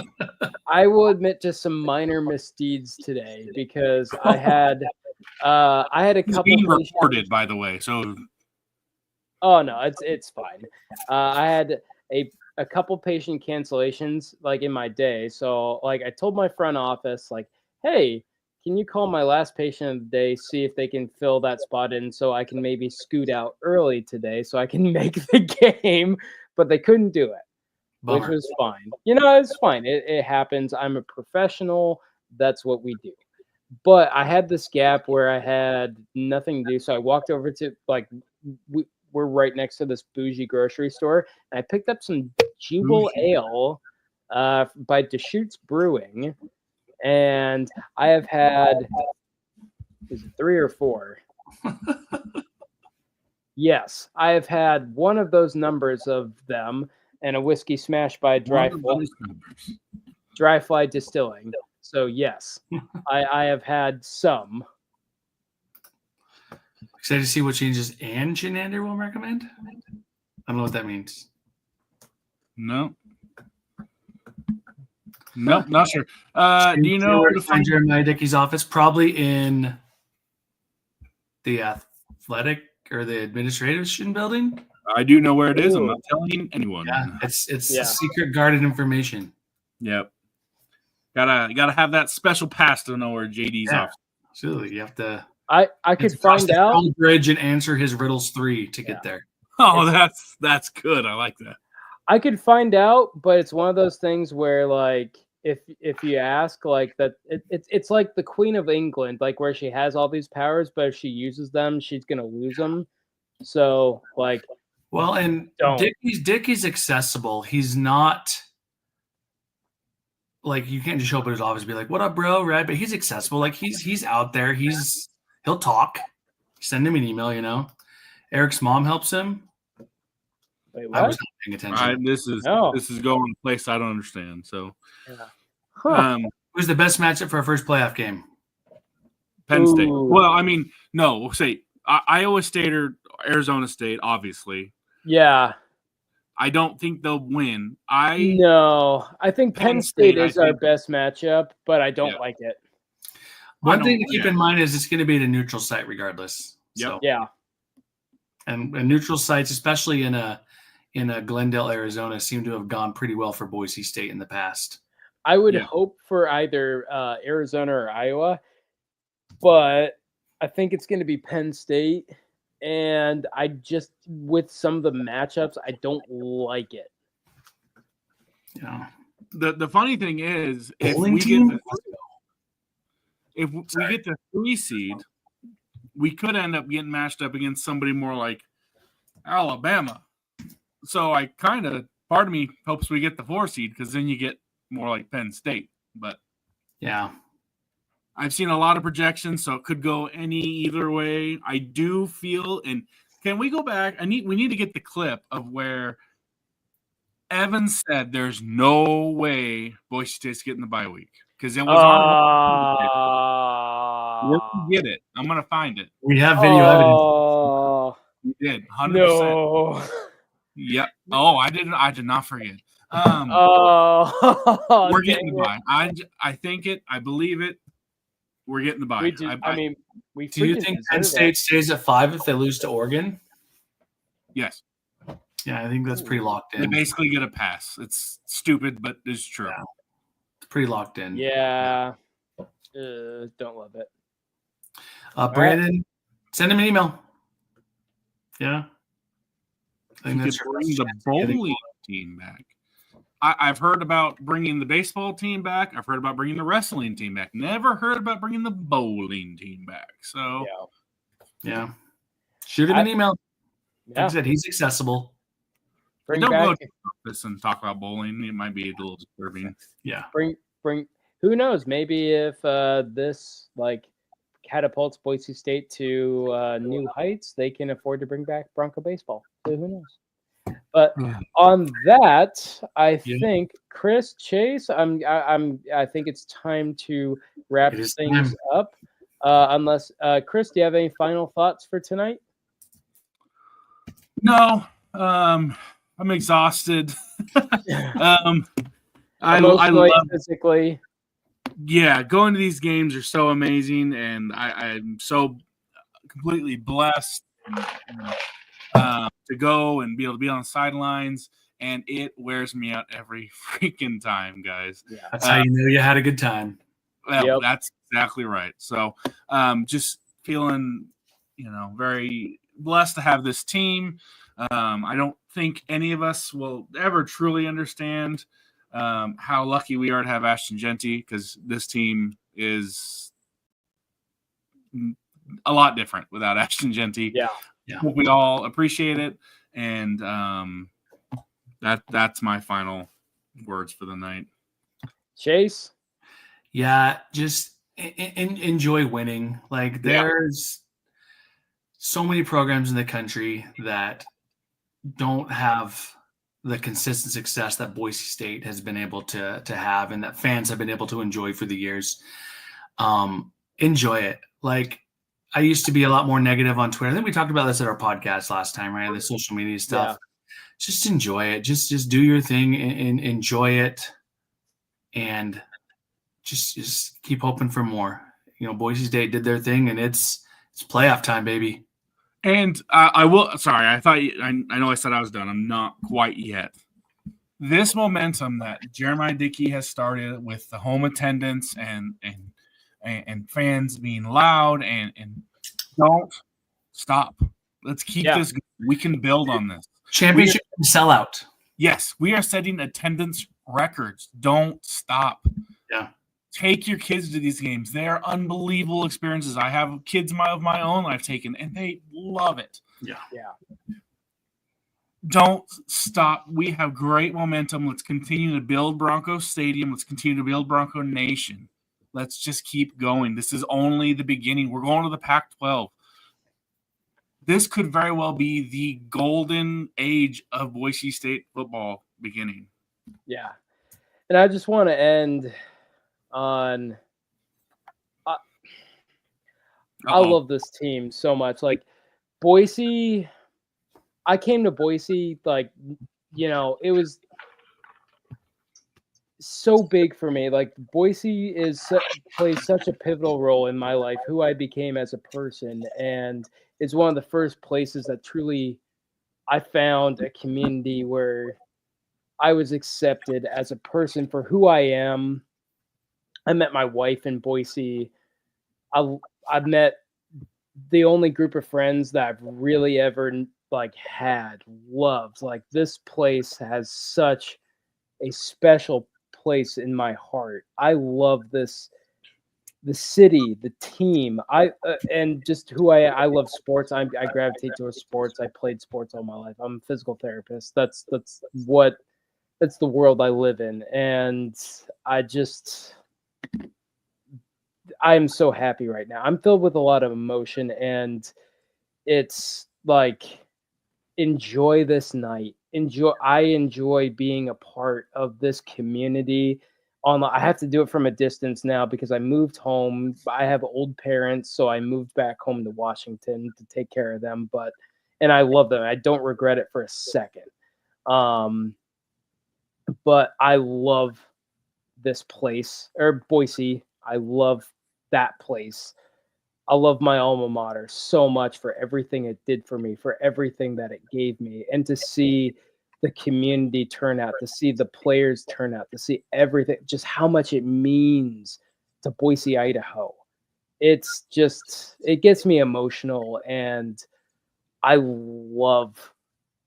I will admit to some minor misdeeds today because I had a couple being recorded, by the way. So oh no, it's fine. I had a couple patient cancellations like in my day. So like I told my front office like, hey, can you call my last patient of the day, see if they can fill that spot in so I can maybe scoot out early today so I can make the game, but they couldn't do it, which was fine. You know, it's fine. It happens. I'm a professional. That's what we do. But I had this gap where I had nothing to do. So I walked over to like, we're right next to this bougie grocery store. And I picked up some Jubal Ale by Deschutes Brewing. And I have had, is it 3 or 4? Yes, I have had one of those numbers of them and a whiskey smash by Dry Fly Distilling. So yes, I have had some. Excited to see what changes Ann Shenander will recommend. I don't know what that means. No. Nope, not sure. Do you know where to find Jeremiah Dickey's office? Probably in the athletic or the administration building. I do know where it is. I'm not telling anyone. Yeah, it's secret guarded information. Yep. Gotta have that special pass to know where JD's office. Absolutely, you have to. I could find out the bridge and answer his riddles 3 to get there. Oh, that's good. I like that. I could find out, but it's one of those things where like if you ask like that, it's like the Queen of England, like where she has all these powers, but if she uses them, she's gonna lose them. So like, well, and Dickey's accessible. He's not like you can't just show up at his office and be like, "What up, bro?" Right? But he's accessible. Like he's out there. He'll talk. Send him an email. You know, Eric's mom helps him. Wait, what? I was not paying attention. This is going a place I don't understand. So, who's the best matchup for our first playoff game? Penn State. Well, I mean, no, we'll say Iowa State or Arizona State, obviously. Yeah. I don't think they'll win. I think Penn State is our best matchup, but I don't like it. One thing to keep in mind is it's going to be at a neutral site regardless. Yep. So, yeah. And neutral sites, especially in a Glendale, Arizona, seem to have gone pretty well for Boise State in the past. I would hope for either Arizona or Iowa, but I think it's going to be Penn State. And I just, with some of the matchups, I don't like it. Yeah. The funny thing is, if we get the 3 seed, we could end up getting matched up against somebody more like Alabama. So I kind of part of me hopes we get the 4 seed because then you get more like Penn State. But Yeah. I've seen a lot of projections, so it could go either way. I do feel, and can we go back? We need to get the clip of where Evan said there's no way Boise State's getting the bye week because it was on. We're gonna get it. I'm gonna find it. We have video evidence. We did 100%. No. Yep. Oh, I did not forget. We're getting the bye. I think it. I believe it. We're getting the bye. Do you think Penn State stays at 5 if they lose to Oregon? Yes. Yeah, I think that's pretty locked in. They basically get a pass. It's stupid, but it's true. Yeah. It's pretty locked in. Yeah. Don't love it. Brandon, send him an email. Yeah. I think that's bring the bowling team back. I've heard about bringing the baseball team back. I've heard about bringing the wrestling team back. Never heard about bringing the bowling team back. So, yeah. Shoot him an email. Yeah. Like I said, he's accessible. Don't go to this and talk about bowling. It might be a little disturbing. Yeah. Bring. Who knows? Maybe if this catapults Boise State to new heights, they can afford to bring back Bronco baseball. So who knows? But on that, I think Chris, Chase, I think it's time to wrap things up. Unless Chris, do you have any final thoughts for tonight? No, I'm exhausted. I Emotionally, love physically. Yeah, going to these games are so amazing, and I'm so completely blessed to go and be able to be on the sidelines, and it wears me out every freaking time, guys. Yeah, that's how you know you had a good time. Well, that's exactly right. So just feeling, very blessed to have this team. I don't think any of us will ever truly understand how lucky we are to have Ashton Jeanty, because this team is a lot different without Ashton Jeanty. Yeah. Hope we all appreciate it, and that's my final words for the night. Chase? Yeah, just enjoy winning. Like, there's so many programs in the country that don't have the consistent success that Boise State has been able to have, and that fans have been able to enjoy for the years. Enjoy it. Like, I used to be a lot more negative on Twitter. I think we talked about this at our podcast last time, right? The social media stuff. Yeah. Just enjoy it. Just do your thing and enjoy it, and just keep hoping for more. Boise State did their thing, and it's playoff time, baby. And I will. Sorry, I know I said I was done. I'm not quite yet. This momentum that Jeremiah Dickey has started with the home attendance and fans being loud and don't stop. Let's keep this going. We can build on this. Championship sellout. Yes, we are setting attendance records. Don't stop. Yeah. Take your kids to these games. They are unbelievable experiences. I have kids of my own I've taken, and they love it. Yeah. Don't stop. We have great momentum. Let's continue to build Bronco Stadium. Let's continue to build Bronco Nation. Let's just keep going. This is only the beginning. We're going to the Pac-12. This could very well be the golden age of Boise State football beginning. Yeah. And I just want to end on I love this team so much. Like, Boise, I came to Boise, it was so big for me. Like, Boise plays such a pivotal role in my life, who I became as a person, and it's one of the first places that truly I found a community where I was accepted as a person for who I am. I met my wife in Boise. I've met the only group of friends that I've really ever loved. Like, this place has such a special place in my heart. I love the city, the team. And just who I love sports. I gravitate towards sports. I played sports all my life. I'm a physical therapist. That's what that's the world I live in, and I'm so happy right now. I'm filled with a lot of emotion, and it's like enjoy this night. I enjoy being a part of this community. I have to do it from a distance now because I moved home. I have old parents, so I moved back home to Washington to take care of them. And I love them. I don't regret it for a second. Um, but I love this place, or Boise. I love that place. I love my alma mater so much for everything it did for me, for everything that it gave me, and to see the community turn out, to see the players turn out, to see everything, just how much it means to Boise, Idaho. It gets me emotional, and I love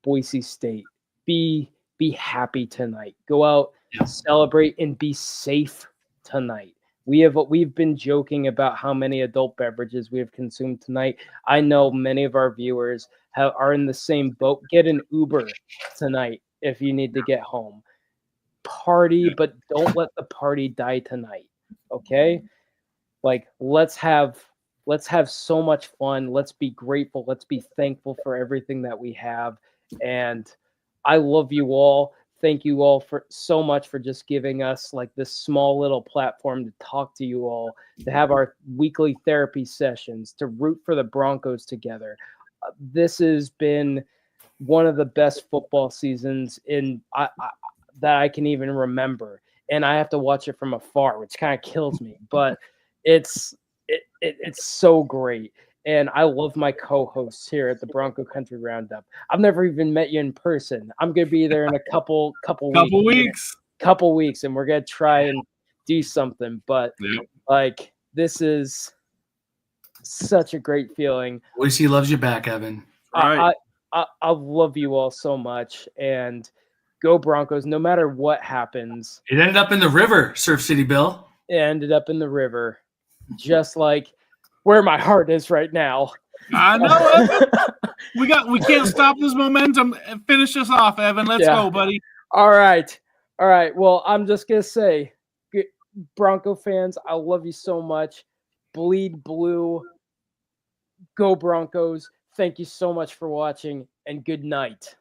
Boise State. Be happy tonight. Go out, Yeah. celebrate, and be safe tonight. We've been joking about how many adult beverages we have consumed tonight. I know many of our viewers are in the same boat. Get an Uber tonight if you need to get home. Party, but don't let the party die tonight. Okay? Like let's have so much fun. Let's be grateful. Let's be thankful for everything that we have. And I love you all. Thank you all for so much for just giving us like this small little platform to talk to you all, to have our weekly therapy sessions, to root for the Broncos together. This has been one of the best football seasons that I can even remember. And I have to watch it from afar, which kind of kills me. But it's so great. And I love my co-hosts here at the Bronco Country Roundup. I've never even met you in person. I'm gonna be there in a couple weeks. Couple weeks, and we're gonna try and do something. But like this is such a great feeling. Boise loves you back, Evan. Right. I love you all so much, and go Broncos. No matter what happens, It ended up in the river, Surf City Bill. it ended up in the river, just like where my heart is right now. I know. We can't stop this momentum. Finish us off, Evan. Let's go, buddy. All right. Well, I'm just gonna say, Bronco fans, I love you so much. Bleed blue. Go Broncos. Thank you so much for watching, and good night.